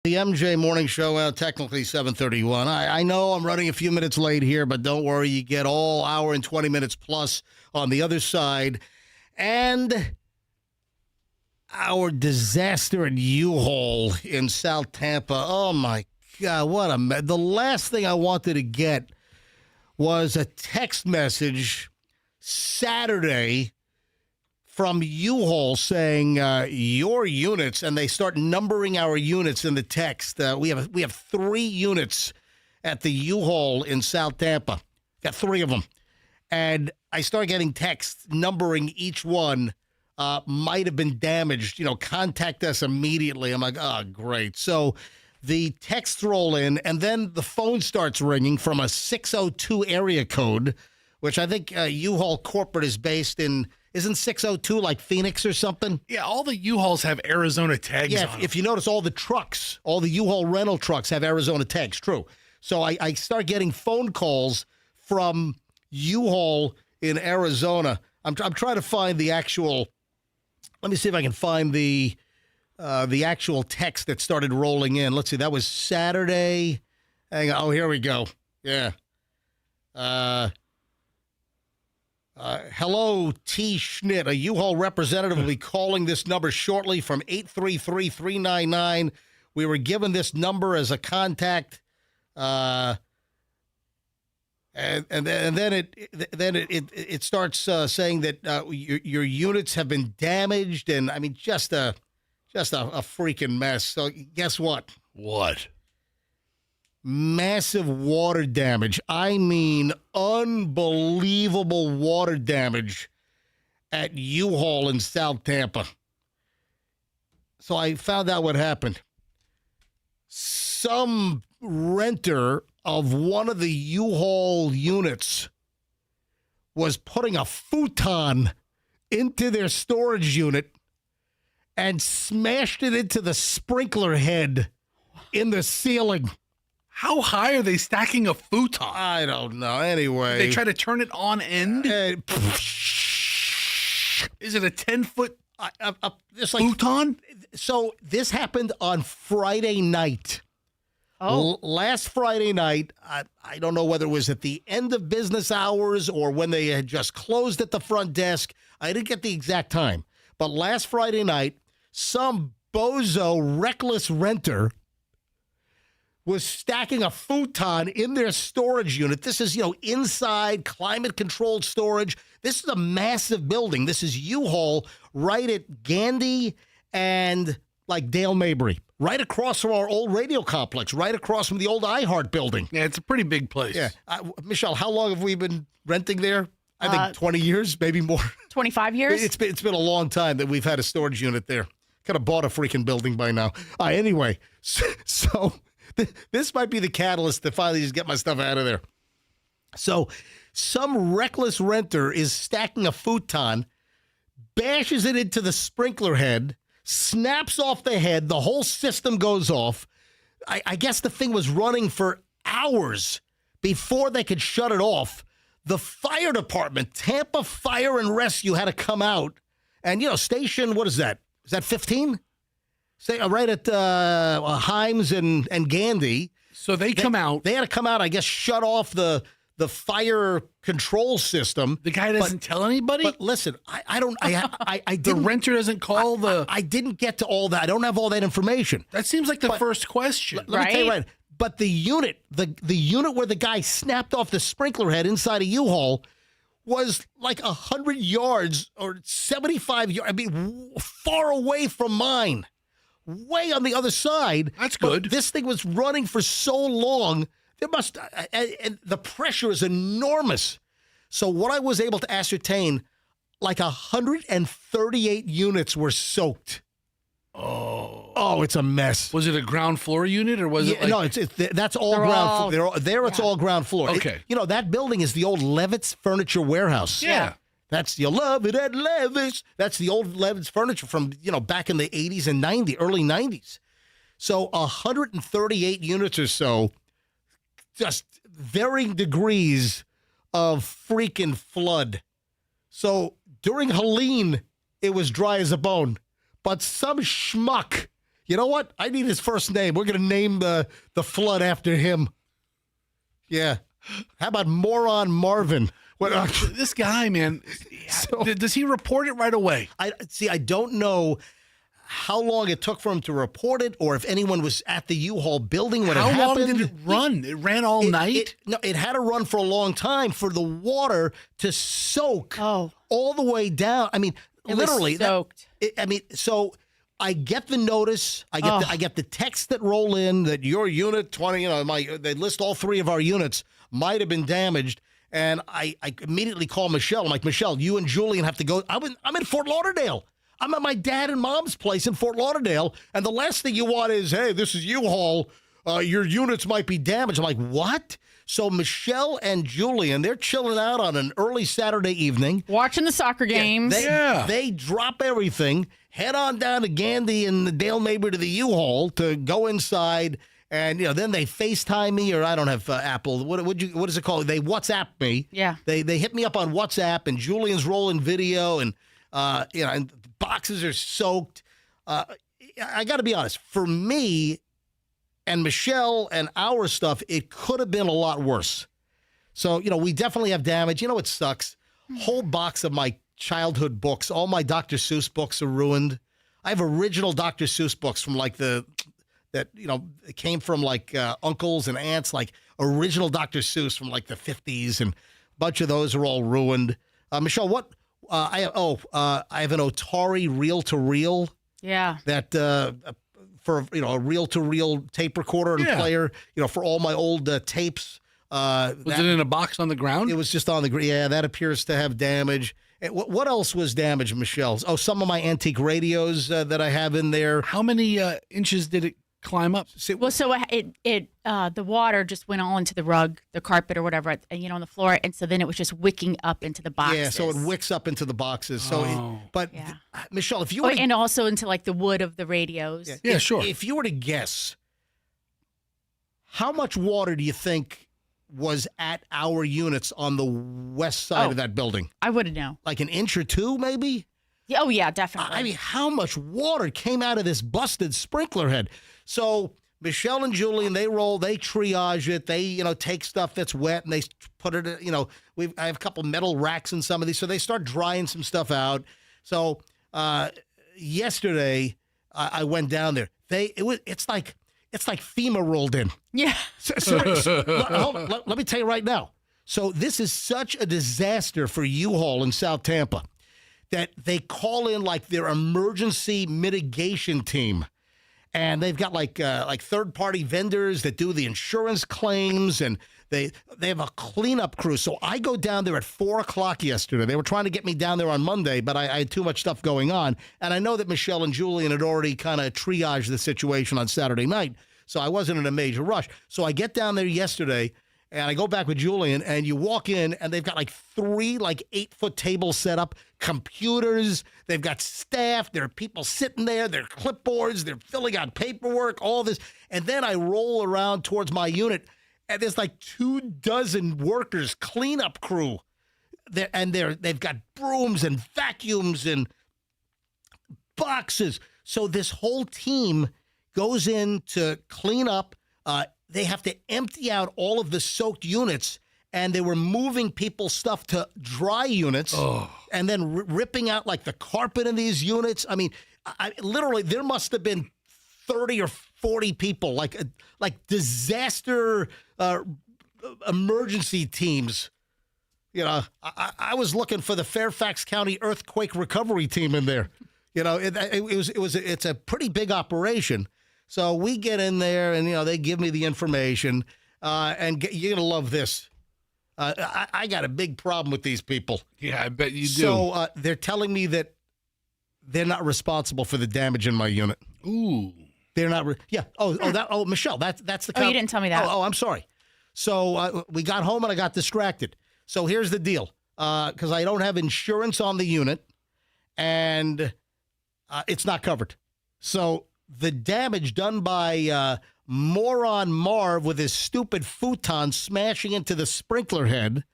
A: The MJ Morning Show, technically 7:31. I know I'm running a few minutes late here, but don't worry. You get all hour and 20 minutes plus on the other side. And our disaster at U-Haul in South Tampa. Oh, my God, what a the last thing I wanted to get was a text message Saturday from U-Haul saying your units, and they start numbering our units in the text. We have 3 units at the U-Haul in South Tampa. Got 3 of them. And I start getting texts numbering each one. Might have been damaged. Contact us immediately. I'm like, oh, great. So the texts roll in, and then the phone starts ringing from a 602 area code, which I think U-Haul corporate is based in. Isn't 602 like Phoenix or something?
D: Yeah, all the U-Hauls have Arizona tags on them.
A: If you notice, all the trucks, all the U-Haul rental trucks have Arizona tags. True. So I start getting phone calls from U-Haul in Arizona. I'm trying to find the actual. Let me see if I can find the actual text that started rolling in. Let's see. That was Saturday. Hang on. Oh, here we go. Yeah. Hello, T. Schnitt. A U-Haul representative will be calling this number shortly from 833-399. We were given this number as a contact, and then it starts saying that your units have been damaged, and I mean just a freaking mess. So guess what?
D: What?
A: Massive water damage. I mean, unbelievable water damage at U-Haul in South Tampa. So I found out what happened. Some renter of one of the U-Haul units was putting a futon into their storage unit and smashed it into the sprinkler head in the ceiling.
D: How high are they stacking a futon?
A: I don't know. Anyway.
D: They try to turn it on end? Is it a 10-foot futon?
A: So this happened on Friday night.
B: Oh.
A: Last Friday night, I don't know whether it was at the end of business hours or when they had just closed at the front desk. I didn't get the exact time. But last Friday night, some bozo, reckless renter was stacking a futon in their storage unit. This is, inside climate-controlled storage. This is a massive building. This is U-Haul right at Gandy and, Dale Mabry, right across from our old radio complex, right across from the old iHeart building.
D: Yeah, it's a pretty big place.
A: Yeah. Michelle, how long have we been renting there? I think 20 years, maybe more.
B: 25 years?
A: It's been a long time that we've had a storage unit there. Could have bought a freaking building by now. Anyway, so this might be the catalyst to finally just get my stuff out of there. So some reckless renter is stacking a futon, bashes it into the sprinkler head, snaps off the head, the whole system goes off. I guess the thing was running for hours before they could shut it off. The fire department, Tampa Fire and Rescue, had to come out. And, station, what is that? Is that 15? Right at Himes and Gandy.
D: So they come out.
A: They had to come out, I guess, shut off the fire control system.
D: The guy doesn't tell anybody?
A: But listen, I didn't.
D: The renter doesn't call
A: I didn't get to all that. I don't have all that information.
D: That seems like the first question.
A: Let me tell you right. But the unit, the unit where the guy snapped off the sprinkler head inside a U-Haul was like 100 yards or 75 yards. I mean, far away from mine. Way on the other side.
D: That's good.
A: But this thing was running for so long. And the pressure is enormous. So what I was able to ascertain, 138 units were soaked. Oh, it's a mess.
D: Was it a ground floor unit or was it?
A: No, that's all ground floor. It's all ground floor.
D: Okay.
A: That building is the old Levitt's Furniture Warehouse.
D: Yeah.
A: That's, you love it at Levitt's. That's the old Levitt's Furniture from, back in the 80s and early 90s. So 138 units or so, just varying degrees of freaking flood. So during Helene, it was dry as a bone. But some schmuck You know what? I need his first name. We're going to name the flood after him. Yeah. How about Moron Marvin? What,
D: This guy, man, does he report it right away?
A: I don't know how long it took for him to report it, or if anyone was at the U-Haul building when it happened.
D: How long did it run? It ran all night?
A: No, it had to run for a long time for the water to soak all the way down. I mean,
B: It was
A: literally.
B: soaked.
A: So I get the notice. I get the texts that roll in that your unit 20. They list all 3 of our units might have been damaged, and I immediately call Michelle. I'm like, Michelle, you and Julian have to go. I'm in Fort Lauderdale. I'm at my dad and mom's place in Fort Lauderdale, and the last thing you want is, hey, this is U-Haul. Your units might be damaged. I'm like, what? So Michelle and Julian, they're chilling out on an early Saturday evening.
B: Watching the soccer games.
A: They drop everything, head on down to Gandy and the Dale Mabry to the U-Haul to go inside, and then they FaceTime me, or I don't have Apple. What is it called? They WhatsApp me.
B: Yeah.
A: They hit me up on WhatsApp, and Julian's rolling video, and and boxes are soaked. I got to be honest. For me and Michelle and our stuff, it could have been a lot worse. So, we definitely have damage. You know what sucks? Whole box of my childhood books, all my Dr. Seuss books are ruined. I have original Dr. Seuss books from it came from uncles and aunts, like original Dr. Seuss from the 50s, and a bunch of those are all ruined. Michelle, what? I have an Atari reel-to-reel.
B: Yeah.
A: That for a reel-to-reel tape recorder and player, for all my old tapes.
D: Was it in a box on the ground?
A: It was just on the ground. Yeah, that appears to have damage. And what else was damaged, Michelle? Oh, some of my antique radios that I have in there.
D: How many inches did it climb up?
B: Well, so the water just went all into the rug, the carpet, or whatever, on the floor, and so then it was just wicking up into the boxes.
A: Yeah, so it wicks up into the boxes. So, Michelle, if you
B: and also into the wood of the radios.
D: Yeah, sure.
A: If you were to guess, how much water do you think was at our units on the west side of that building?
B: I wouldn't know.
A: Like an inch or 2, maybe?
B: Yeah, oh, yeah, definitely.
A: I mean, how much water came out of this busted sprinkler head? So Michelle and Julian, they triage it. They, take stuff that's wet and they put it, I have a couple metal racks in some of these. So they start drying some stuff out. So yesterday I went down there. It's like FEMA rolled in.
B: Yeah.
A: Let me tell you right now. So this is such a disaster for U-Haul in South Tampa that they call in their emergency mitigation team. And they've got third-party vendors that do the insurance claims, and they have a cleanup crew. So I go down there at 4 o'clock yesterday. They were trying to get me down there on Monday, but I had too much stuff going on. And I know that Michelle and Julian had already kind of triaged the situation on Saturday night, so I wasn't in a major rush. So I get down there yesterday, and I go back with Julian, and you walk in, and they've got 3 8-foot tables set up, computers, they've got staff, there are people sitting there, there are clipboards, they're filling out paperwork, all this. And then I roll around towards my unit, and there's 24 workers, cleanup crew. They've got brooms and vacuums and boxes. So this whole team goes in to clean up. They have to empty out all of the soaked units, and they were moving people's stuff to dry units and then ripping out the carpet in these units. I mean, literally, there must have been 30 or 40 people, like disaster emergency teams. I was looking for the Fairfax County Earthquake Recovery Team in there. It's a pretty big operation. So we get in there, and they give me the information, and you're gonna love this. I got a big problem with these people.
D: Yeah, I bet you do.
A: So they're telling me that they're not responsible for the damage in my unit.
D: Ooh,
A: they're not. Michelle, that's the.
B: You didn't tell me that.
A: Oh, I'm sorry. So we got home and I got distracted. So here's the deal, because I don't have insurance on the unit, and it's not covered. So the damage done by moron Marv with his stupid futon smashing into the sprinkler head,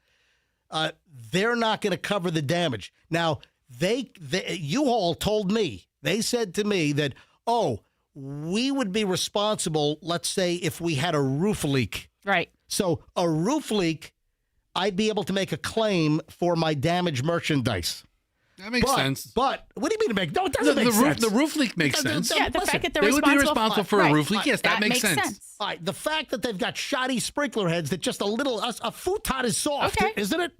A: they're not going to cover the damage. Now, U-Haul told me, they said to me that, we would be responsible, let's say, if we had a roof leak.
B: Right.
A: So a roof leak, I'd be able to make a claim for my damaged merchandise.
D: That makes sense.
A: But what do you mean to make? No, it doesn't make sense.
D: The roof leak makes sense.
B: Yeah, the
A: Listen,
B: fact that
D: They would be responsible for a roof leak. Yes, that makes sense.
A: All right, the fact that they've got shoddy sprinkler heads that just a futon is soft,
B: Okay.
A: isn't it?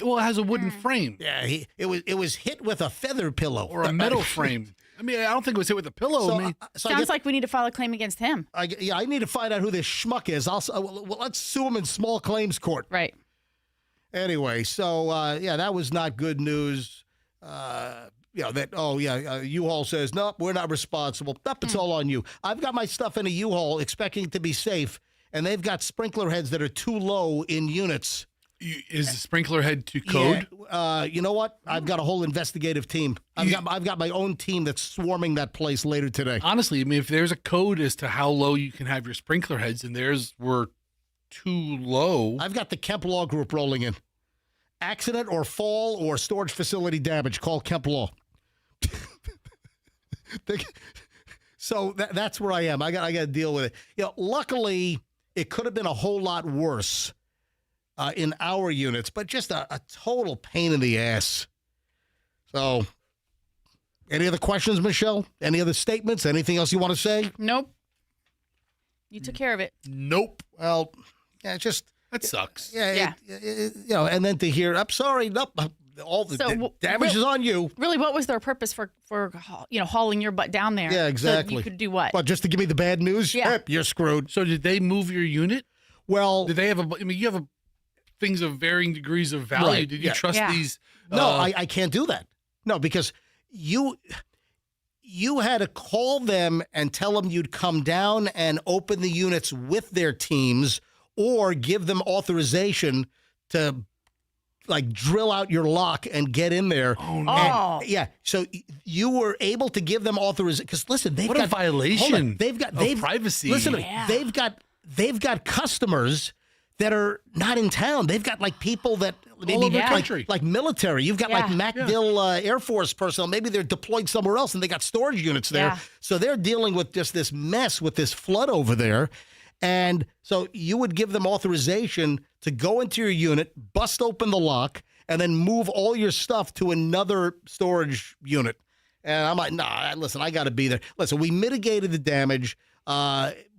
D: Well, it has a wooden frame
A: Yeah, it was hit with a feather pillow
D: or a metal frame. I mean, I don't think it was hit with a pillow.
A: So,
D: I mean,
B: Sounds like we need to file a claim against him.
A: I need to find out who this schmuck is. Let's sue him in small claims court.
B: Right.
A: Anyway, so that was not good news. U-Haul says, nope, we're not responsible. Nope, it's all on you. I've got my stuff in a U-Haul expecting it to be safe, and they've got sprinkler heads that are too low in units.
D: is the sprinkler head to code?
A: Yeah, you know what? I've got a whole investigative team. I've got my own team that's swarming that place later today.
D: Honestly, I mean, if there's a code as to how low you can have your sprinkler heads, and theirs were too low.
A: I've got the Kemp Law Group rolling in. Accident or fall or storage facility damage, call Kemp Law. So that's where I am. I got to deal with it. Luckily, it could have been a whole lot worse in our units, but just a total pain in the ass. So, any other questions, Michelle? Any other statements? Anything else you want to say?
B: Nope. You took care of it.
D: Nope.
A: Well, yeah, just
D: that sucks.
B: Yeah.
A: And then to hear, I'm sorry, nope, all the damage is on you.
B: Really, what was their purpose for hauling your butt down there?
A: Yeah, exactly.
B: So you could do what?
A: Well, just to give me the bad news?
B: Yeah.
A: Yep, you're screwed.
D: So did they move your unit?
A: Well,
D: Did they have you have things of varying degrees of value.
A: Right,
D: Did you trust these?
A: no, I can't do that. No, because you had to call them and tell them you'd come down and open the units with their teams or give them authorization to like drill out your lock and get in there.
D: Oh, no.
A: And, yeah. So you were able to give them authorization because listen, they've
D: What
A: got
D: a violation
A: hold on, they've got
D: of privacy.
A: Listen to me. They've got customers that are not in town. They've got like people that maybe
D: over the country.
A: like military. You've got like MacDill Air Force personnel. Maybe they're deployed somewhere else and they got storage units there.
B: Yeah.
A: So they're dealing with just this mess with this flood over there. And so you would give them authorization to go into your unit, bust open the lock, and then move all your stuff to another storage unit. And I'm like, nah, listen, I got to be there. Listen, we mitigated the damage.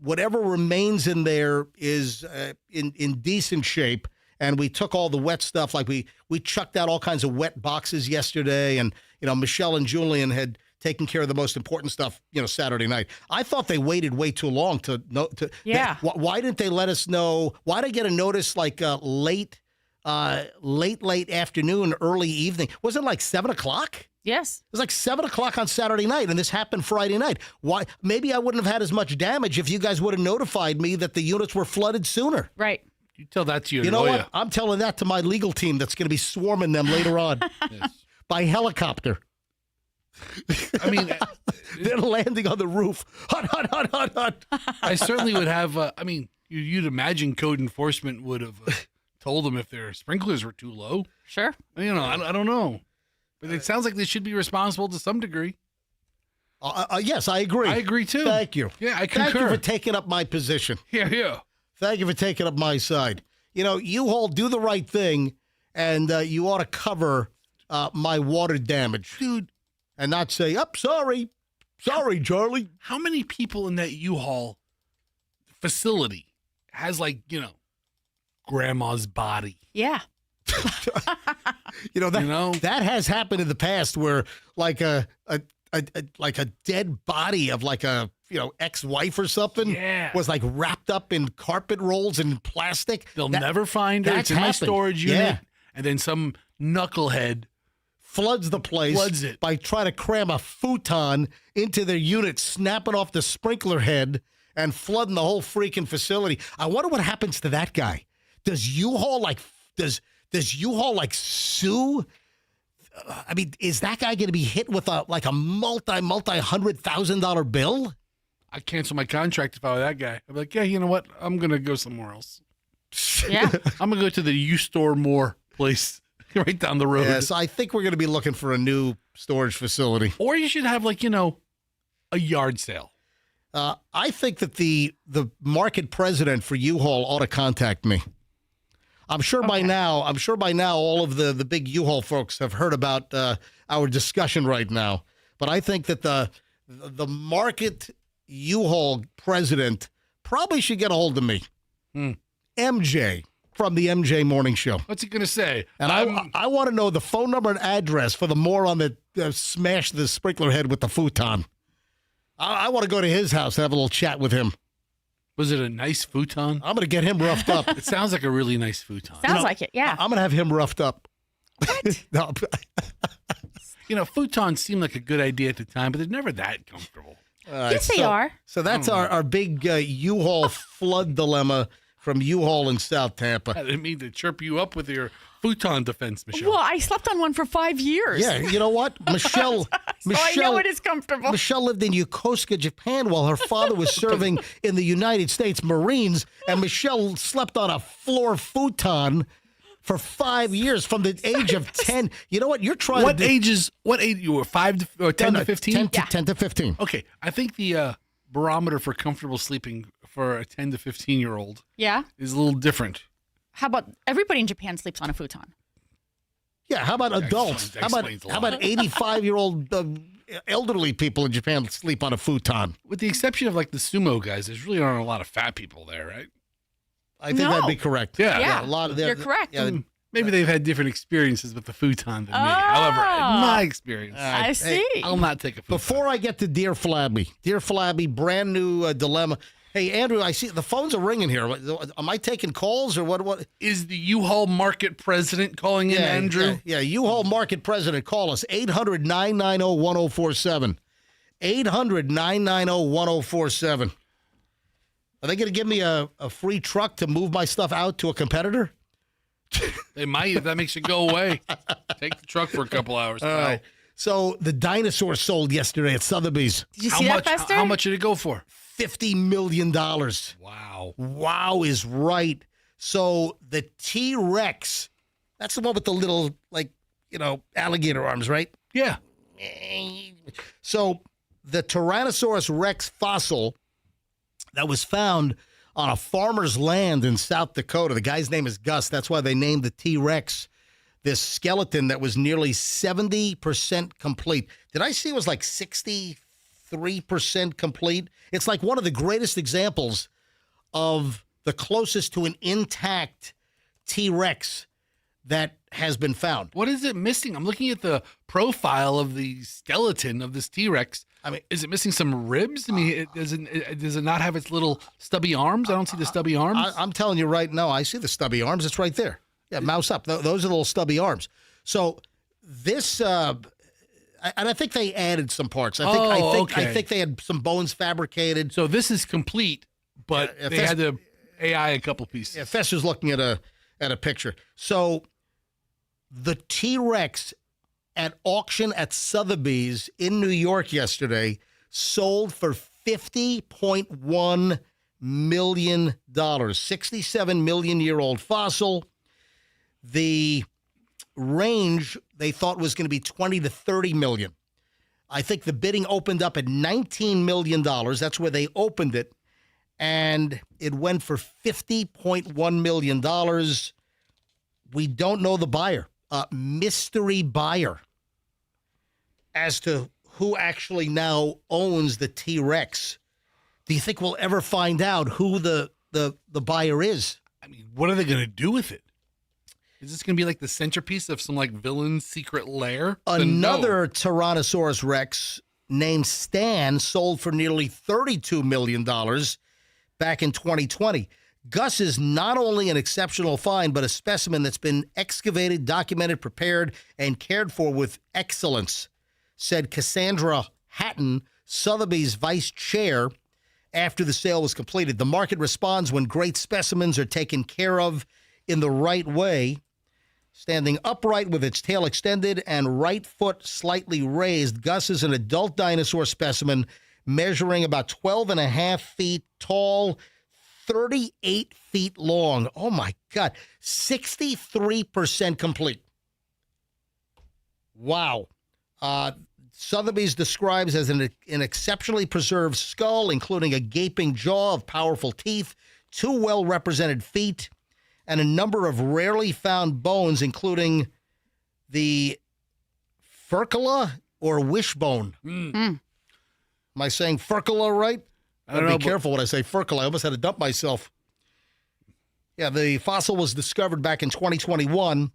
A: Whatever remains in there is in decent shape. And we took all the wet stuff. Like we chucked out all kinds of wet boxes yesterday. And, Michelle and Julian had taken care of the most important stuff, Saturday night. I thought they waited way too long to know. Why didn't they let us know? Why did I get a notice like late afternoon, early evening? Was it like 7 o'clock?
B: Yes.
A: It was like 7 o'clock on Saturday night, and this happened Friday night. Why? Maybe I wouldn't have had as much damage if you guys would have notified me that the units were flooded sooner.
B: Right.
D: You tell that to your
A: You know
D: lawyer.
A: what? I'm telling that to my legal team that's going to be swarming them later on
D: Yes.
A: by helicopter.
D: I mean,
A: They're landing on the roof. Hut, hut, hut, hut, hut.
D: I certainly would have. You'd imagine code enforcement would have told them if their sprinklers were too low.
B: Sure.
D: I don't know. But it sounds like they should be responsible to some degree.
A: Yes, I agree.
D: I agree, too.
A: Thank you.
D: Yeah, I
A: Thank you
D: concur.
A: for taking up my position.
D: Yeah.
A: Thank you for taking up my side. You all do the right thing, and you ought to cover my water damage.
D: Dude.
A: And not say, sorry. Sorry, Charlie.
D: How many people in that U-Haul facility has grandma's body?
B: Yeah.
A: That has happened in the past where like a dead body of like a ex-wife or something was like wrapped up in carpet rolls and plastic.
D: They'll never find her. It's
A: that's
D: in my
A: happened.
D: storage unit.
A: Yeah.
D: And then some knucklehead
A: floods the place
D: Floods it.
A: by trying to cram a futon into their unit, snapping off the sprinkler head and flooding the whole freaking facility. I wonder what happens to that guy. Does U-Haul like sue? I mean, is that guy going to be hit with a multi-$100,000 bill?
D: I'd cancel my contract if I were that guy. I'd be like, yeah, you know what? I'm going to go somewhere else.
B: Yeah.
D: I'm going to go to the U-Store More place right down the road.
A: Yes, I think we're going to be looking for a new storage facility.
D: Or you should have a yard sale.
A: I think that the market president for U-Haul ought to contact me. I'm sure by now all of the big U-Haul folks have heard about our discussion right now. But I think that the market U-Haul president probably should get a hold of me. MJ from the MJ Morning Show.
D: What's he going to say?
A: And I want to know the phone number and address for the moron that smashed the sprinkler head with the futon. I want to go to his house and have a little chat with him.
D: Was it a nice futon?
A: I'm going to get him roughed up.
D: It sounds like a really nice futon.
B: Sounds like it, yeah.
A: I'm going to have him roughed up. What? No.
D: Futons seem like a good idea at the time, but they're never that comfortable.
B: Yes, they are.
A: So that's our big U-Haul flood dilemma from U-Haul in South Tampa.
D: I didn't mean to chirp you up with your futon defense, Michelle.
B: Well, I slept on one for 5 years.
A: Yeah, you know what? Michelle,
B: So I know it is comfortable.
A: Michelle lived in Yokosuka, Japan, while her father was serving in the United States Marines, and Michelle slept on a floor futon for 5 years from the age of 10. You know what? You're trying
D: What
A: to
D: age you were? 5 or 10 to 15?
A: 10 to 15.
D: Okay, I think the barometer for comfortable sleeping for a 10 to 15-year-old
B: Yeah.
D: is a little different.
B: How about everybody in Japan sleeps on a futon?
A: Yeah, how about adults?
D: That
A: How
D: explains a lot.
A: about 85-year-old elderly people in Japan sleep on a futon?
D: With the exception of like the sumo guys, there's really aren't a lot of fat people there, right?
A: I think
B: No.
A: that'd be correct.
D: Yeah.
A: a lot of
B: You're correct.
A: Yeah,
D: Maybe they've had different experiences with the futon than me. However, in my experience,
B: I see.
D: I'll not take a futon.
A: Before I get to Dear Flabby, brand new dilemma. Hey, Andrew, I see the phones are ringing here. Am I taking calls or what? What
D: Is the U-Haul market president calling in, Andrew?
A: Yeah, U-Haul market president. Call us, 800-990-1047. 800-990-1047. Are they going to give me a free truck to move my stuff out to a competitor?
D: They might if that makes you go away. Take the truck for a couple hours.
A: All right. So the dinosaur sold yesterday at Sotheby's.
B: Did you see that, Fester?
D: How much did it go for?
A: $50 million.
D: Wow.
A: Wow is right. So the T-Rex, that's the one with the little, alligator arms, right?
D: Yeah.
A: So the Tyrannosaurus Rex fossil that was found on a farmer's land in South Dakota. The guy's name is Gus. That's why they named the T-Rex. This skeleton that was nearly 70% complete. Did I see it was like 63% complete? It's like one of the greatest examples of the closest to an intact T-Rex that has been found.
D: What is it missing? I'm looking at the profile of the skeleton of this T-Rex. I mean, is it missing some ribs? I mean, does it not have its little stubby arms? I don't see the stubby arms.
A: I'm telling you right now, I see the stubby arms. It's right there. Yeah, mouse up. Those are the little stubby arms. So this, and I think they added some parts. I think they had some bones fabricated.
D: So this is complete, but they had to AI a couple pieces.
A: Yeah, Fester's looking at a picture. So the T-Rex at auction at Sotheby's in New York yesterday sold for $50.1 million. 67 million year old fossil. The range they thought was going to be 20 to 30 million. I think the bidding opened up at $19 million. That's where they opened it. And it went for $50.1 million. We don't know the buyer. Mystery buyer as to who actually now owns the T-Rex. Do you think we'll ever find out who the buyer is?
D: I mean, what are they going to do with it? Is this going to be like the centerpiece of some like villain's secret lair?
A: Another Tyrannosaurus Rex named Stan sold for nearly $32 million back in 2020. Gus is not only an exceptional find, but a specimen that's been excavated, documented, prepared, and cared for with excellence, said Cassandra Hatton, Sotheby's vice chair, after the sale was completed. The market responds when great specimens are taken care of in the right way. Standing upright with its tail extended and right foot slightly raised, Gus is an adult dinosaur specimen measuring about 12 and a half feet tall, 38 feet long. Oh, my God. 63% complete. Wow. Sotheby's describes as an exceptionally preserved skull, including a gaping jaw of powerful teeth, 2 well-represented feet, and a number of rarely found bones, including the furcula or wishbone. Am I saying furcula right?
D: I don't know.
A: Be careful when I say furcula. I almost had to dump myself. Yeah, the fossil was discovered back in 2021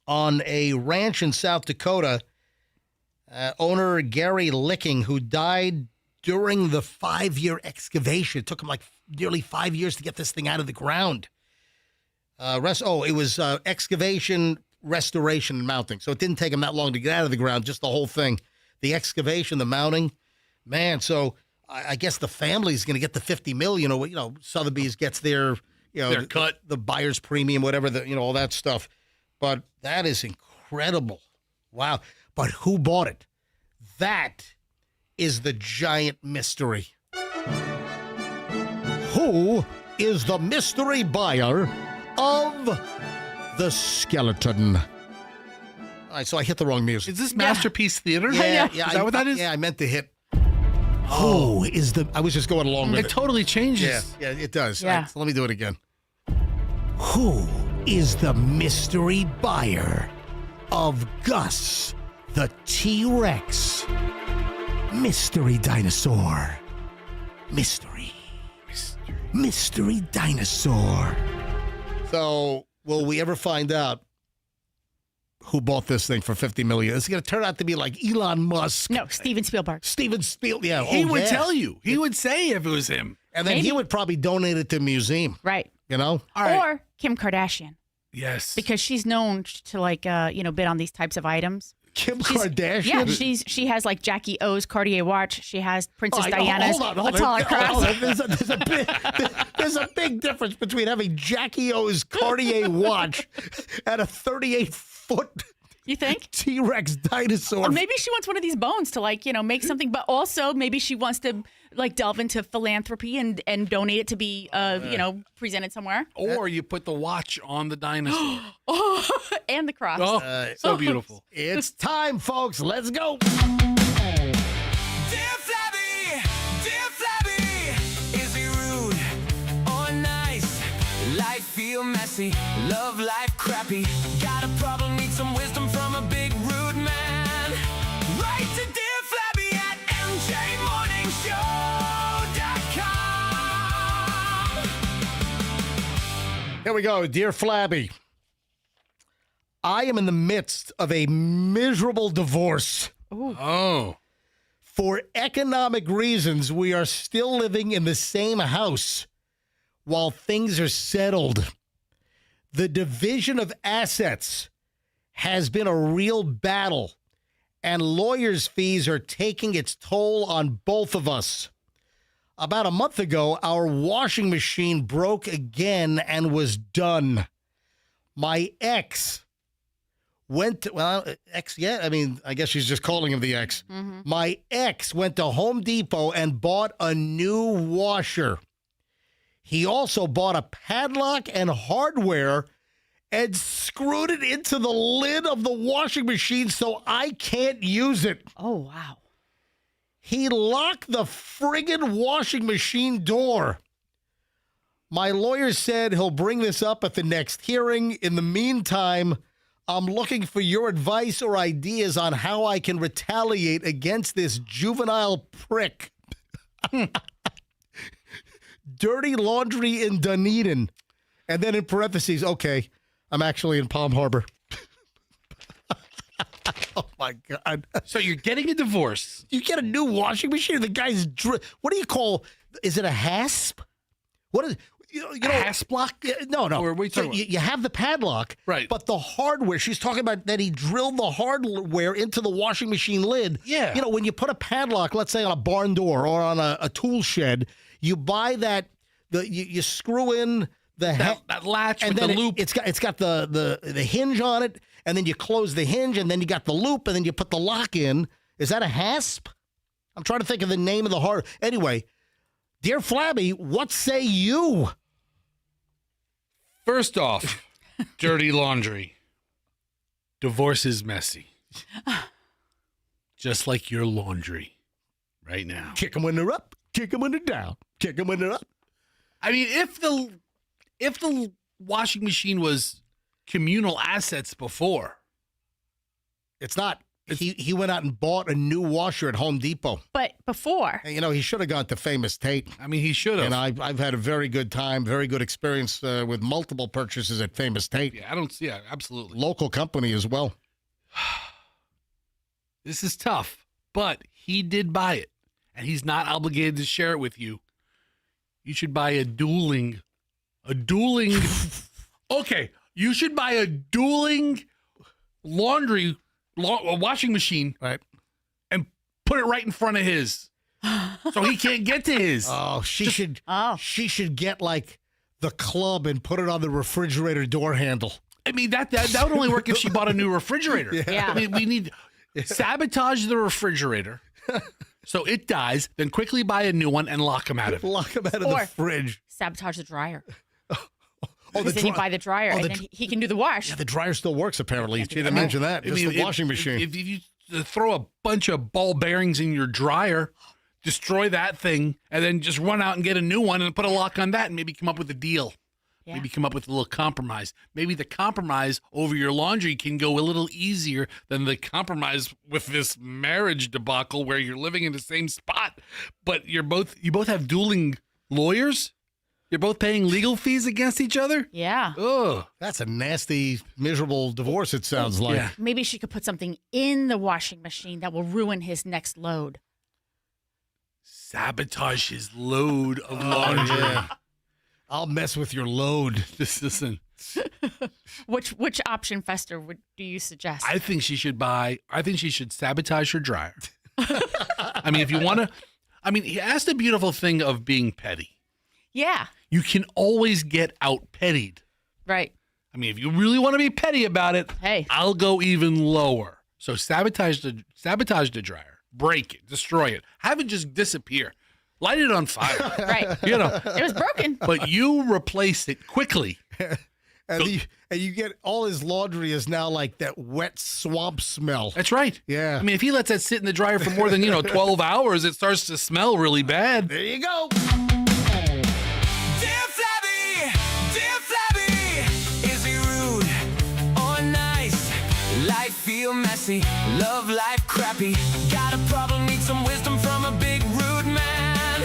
A: on a ranch in South Dakota. Owner Gary Licking, who died during the 5-year excavation. It took him like nearly 5 years to get this thing out of the ground. It was excavation, restoration, and mounting. So it didn't take him that long to get out of the ground, just the whole thing. The excavation, the mounting. Man, so I guess the family's going to get the $50 million. Sotheby's gets their
D: cut,
A: the buyer's premium, whatever, all that stuff. But that is incredible. Wow. But who bought it? That is the giant mystery. Who is the mystery buyer of the skeleton? All right, so I hit the wrong music.
D: Is this Masterpiece Theater?
A: Yeah.
D: Is that what that is?
A: Yeah, I meant to hit. Who is the... I was just going along with
D: It
A: it.
D: totally changes.
A: Yeah, it does.
B: Yeah.
A: So let me do it again. Who is the mystery buyer of Gus the T-Rex? Mystery dinosaur. Mystery dinosaur. So, will we ever find out who bought this thing for $50 million? It's going to turn out to be like Elon Musk.
B: No, Steven Spielberg.
A: Steven Spielberg. Yeah,
D: He would tell you. He would say if it was him.
A: And then he
B: Maybe.
A: would probably donate it to a museum,
B: Right.
A: you know?
D: All right.
B: Or Kim Kardashian.
D: Yes.
B: Because she's known to bid on these types of items.
A: Kim
B: She's-
A: Kardashian?
B: Yeah, she has like Jackie O's Cartier watch. She has Princess
A: All right,
B: Diana's
A: hold on.
B: Atoller cross.
A: There's a big difference between having Jackie O's Cartier watch and a 38-foot
B: You think?
A: T-Rex dinosaur.
B: Or maybe she wants one of these bones to make something, but also maybe she wants to delve into philanthropy and donate it to be presented somewhere.
D: Or you put the watch on the dinosaur.
B: And the cross.
D: Oh, so beautiful.
A: It's time, folks. Let's go.
G: Dear Flabby, is he rude or nice? Life feel messy, love life crappy. Got a problem, need some wisdom from a big rude man. Write to Dear Flabby at mjmorningshow.com.
A: Here we go. Dear Flabby, I am in the midst of a miserable divorce.
D: Oh.
A: For economic reasons, we are still living in the same house while things are settled. The division of assets has been a real battle, and lawyers' fees are taking its toll on both of us. About a month ago, our washing machine broke again and was done. My ex went to, I guess she's just calling him the ex.
B: Mm-hmm.
A: My ex went to Home Depot and bought a new washer. He also bought a padlock and hardware and screwed it into the lid of the washing machine so I can't use it.
B: Oh, wow.
A: He locked the friggin' washing machine door. My lawyer said he'll bring this up at the next hearing. In the meantime, I'm looking for your advice or ideas on how I can retaliate against this juvenile prick. Dirty laundry in Dunedin. And then in parentheses, okay, I'm actually in Palm Harbor. Oh, my God.
D: So you're getting a divorce.
A: You get a new washing machine. The guy's what do you call? Is it a hasp? What is
D: A hasp block?
A: No.
D: Or what are you
A: So
D: talking about?
A: you have the padlock,
D: Right.
A: But the hardware. She's talking about that he drilled the hardware into the washing machine lid.
D: Yeah.
A: You know, when you put a padlock, let's say on a barn door or on a tool shed, you buy that. You screw in
D: that latch
A: and
D: with
A: then
D: the loop.
A: It's got the hinge on it, and then you close the hinge, and then you got the loop, and then you put the lock in. Is that a hasp? I'm trying to think of the name of the hard. Anyway, dear Flabby, what say you?
D: First off, dirty laundry. Divorce is messy. just like your laundry right now.
A: Kick them when they're up, kick them when they're down, kick them when they're up.
D: I mean, if the washing machine was communal assets before,
A: It's not. He went out and bought a new washer at Home Depot.
B: But before,
A: And, he should have gone to Famous Tate.
D: I mean, he should have.
A: And I've had a very good time, very good experience with multiple purchases at Famous Tate.
D: Yeah, absolutely.
A: Local company as well.
D: This is tough, but he did buy it, and he's not obligated to share it with you. You should buy a dueling. Okay, you should buy a dueling washing machine,
A: Right.
D: and put it right in front of his, so he can't get to his.
A: Oh, she
B: oh.
A: should get like the club and put it on the refrigerator door handle.
D: I mean, that would only work if she bought a new refrigerator.
B: Yeah.
D: I mean, we need sabotage the refrigerator so it dies, then quickly buy a new one and lock him out of it.
A: Lock him out of
B: Or-
A: the fridge.
B: sabotage the dryer.
A: Oh,
B: Because then you buy the dryer, and
A: the
B: then
A: dr-
B: he can do the wash.
A: Yeah, the dryer still works apparently. She didn't mention that. Just the washing machine.
D: If you throw a bunch of ball bearings in your dryer, destroy that thing, and then just run out and get a new one and put a lock on that, and maybe come up with a deal.
B: Yeah.
D: Maybe come up with a little compromise. Maybe the compromise over your laundry can go a little easier than the compromise with this marriage debacle where you're living in the same spot, but you both have dueling lawyers. You're both paying legal fees against each other.
B: Yeah.
D: Ugh.
A: That's a nasty, miserable divorce, it sounds like.
D: Yeah.
B: Maybe she could put something in the washing machine that will ruin his next load.
D: Sabotage his load of laundry.
A: Yeah. I'll mess with your load.
D: Just listen.
B: Which option, Fester, do you suggest?
D: I think she should sabotage her dryer. I mean, if you want to, that's the beautiful thing of being petty.
B: Yeah.
D: You can always get out pettied.
B: Right.
D: I mean, if you really want to be petty about it,
B: Hey.
D: I'll go even lower. So sabotage the dryer, break it, destroy it, have it just disappear, light it on fire.
B: Right.
D: It
B: was broken.
D: But you replace it quickly.
A: And you get all his laundry is now like that wet swamp smell.
D: That's right.
A: Yeah.
D: I mean, if he lets that sit in the dryer for more than 12 hours, it starts to smell really bad.
A: There you go.
G: Dear Flabby, is he rude or nice? Life feel messy, love life crappy. Got a problem, need some wisdom from a big rude man.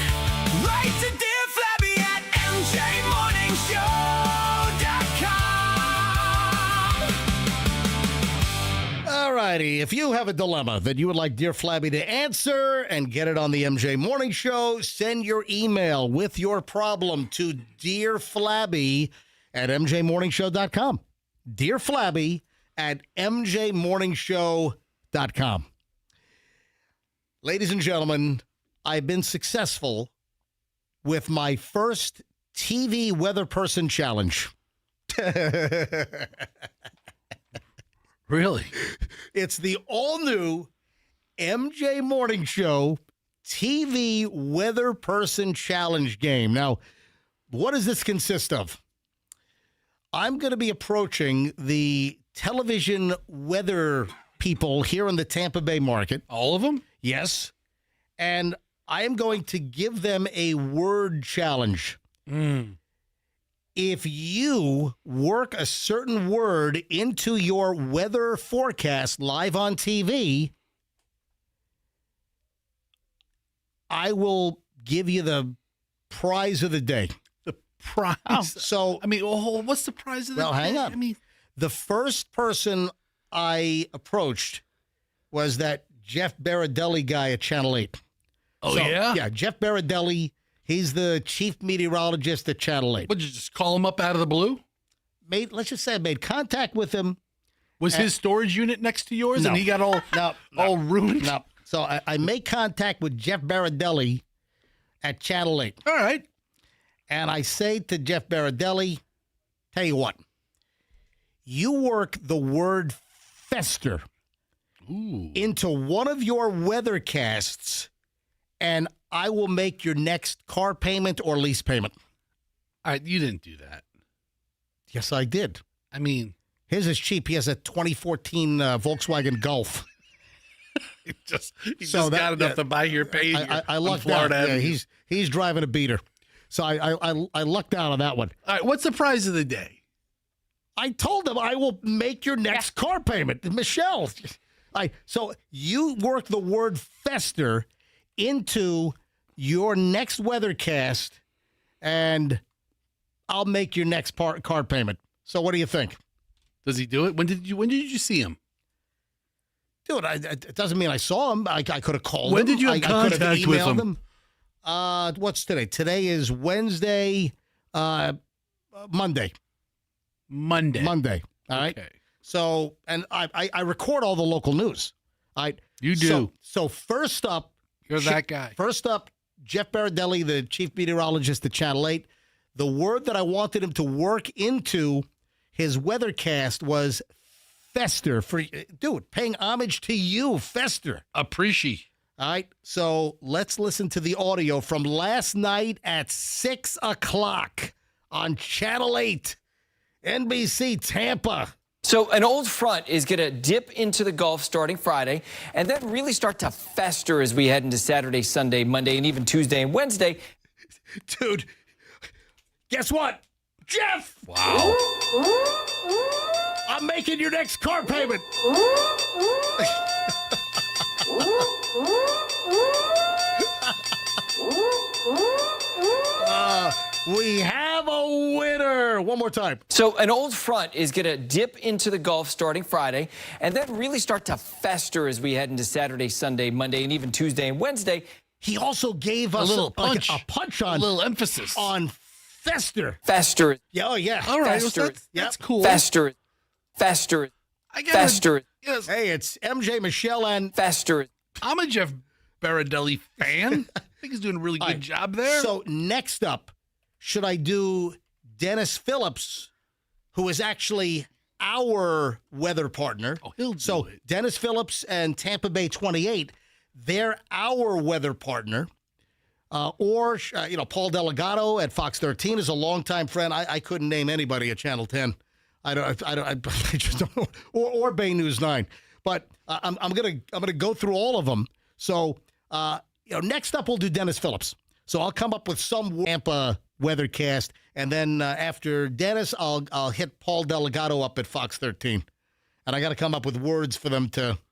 G: Write to Dear Flabby at mjmorningshow.com.
A: All righty. If you have a dilemma that you would like Dear Flabby to answer and get it on the MJ Morning Show, send your email with your problem to dearflabby at mjmorningshow.com. Dear Flabby at mjmorningshow.com. Ladies and gentlemen, I've been successful with my first TV weather person challenge.
D: Really?
A: It's the all-new MJ Morning Show TV Weather Person Challenge game. Now, what does this consist of? I'm going to be approaching the television weather people here in the Tampa Bay market.
D: All of them?
A: Yes. And I am going to give them a word challenge. If you work a certain word into your weather forecast live on TV, I will give you the prize of the day.
D: The prize?
B: Oh.
A: So,
D: what's the prize of the
A: well, hang
D: day?
A: on. The first person I approached was that Jeff Baradelli guy at Channel 8.
D: Oh, yeah?
A: Yeah, Jeff Baradelli. He's the chief meteorologist at Channel 8.
D: Would you just call him up out of the blue?
A: Let's just say I made contact with him.
D: Was his storage unit next to yours
A: No.
D: and he got all ruined?
A: No. So I made contact with Jeff Baradelli at Channel 8.
D: All right.
A: And I say to Jeff Baradelli, tell you what, you work the word fester into one of your weathercasts, and I will make your next car payment or lease payment.
D: All right, you didn't do that.
A: Yes, I did.
D: I mean,
A: His is cheap. He has a 2014 Volkswagen Golf.
D: He just got enough to buy your page.
A: I lucked out. Yeah, he's driving a beater. So I lucked out on that one.
D: All right, what's the prize of the day?
A: I told him I will make your next car payment. Michelle. So you work the word fester into your next weathercast, and I'll make your next car payment. So what do you think?
D: Does he do it? When did you see him?
A: Dude, it doesn't mean I saw him. I could have called him.
D: When did you have
A: I could have
D: contact with
A: emailed
D: him?
A: What's today? Today is Wednesday, Monday. Monday. All right.
D: Okay.
A: So, and I record all the local news. All right.
D: You do.
A: So first up,
D: You're that guy.
A: First up, Jeff Baradelli, the chief meteorologist at Channel 8. The word that I wanted him to work into his weathercast was fester. Dude, paying homage to you, fester.
D: Appreciate.
A: All right, so let's listen to the audio from last night at 6 o'clock on Channel 8, NBC Tampa.
H: So an old front is going to dip into the Gulf starting Friday and then really start to fester as we head into Saturday, Sunday, Monday, and even Tuesday and Wednesday.
A: Dude, guess what? Jeff!
D: Wow.
A: I'm making your next car payment. We have a winner. One more time.
H: So an old front is going to dip into the Gulf starting Friday and then really start to fester as we head into Saturday, Sunday, Monday, and even Tuesday and Wednesday.
A: He also gave us
D: a little punch,
A: a punch on
D: a little emphasis
A: on fester.
H: Fester.
A: Yeah, oh yeah.
D: All right,
H: Fester.
D: that's cool.
H: Fester. Fester.
D: I get
H: Fester.
D: Yes.
A: Hey, it's MJ, Michelle, and
H: Fester.
D: I'm a Jeff Baradelli fan. I think he's doing a really good job there.
A: So next up, should I do Dennis Phillips, who is actually our weather partner?
D: Oh, he'll do
A: so
D: it.
A: Dennis Phillips and Tampa Bay 28, they're our weather partner. Or Paul Delgado at Fox 13 is a longtime friend. I couldn't name anybody at Channel 10. I just don't know. Or Bay News 9. But I'm gonna go through all of them. So next up we'll do Dennis Phillips. So I'll come up with some Tampa weathercast, and then after Dennis, I'll hit Paul Delgado up at Fox 13, and I got to come up with words for them to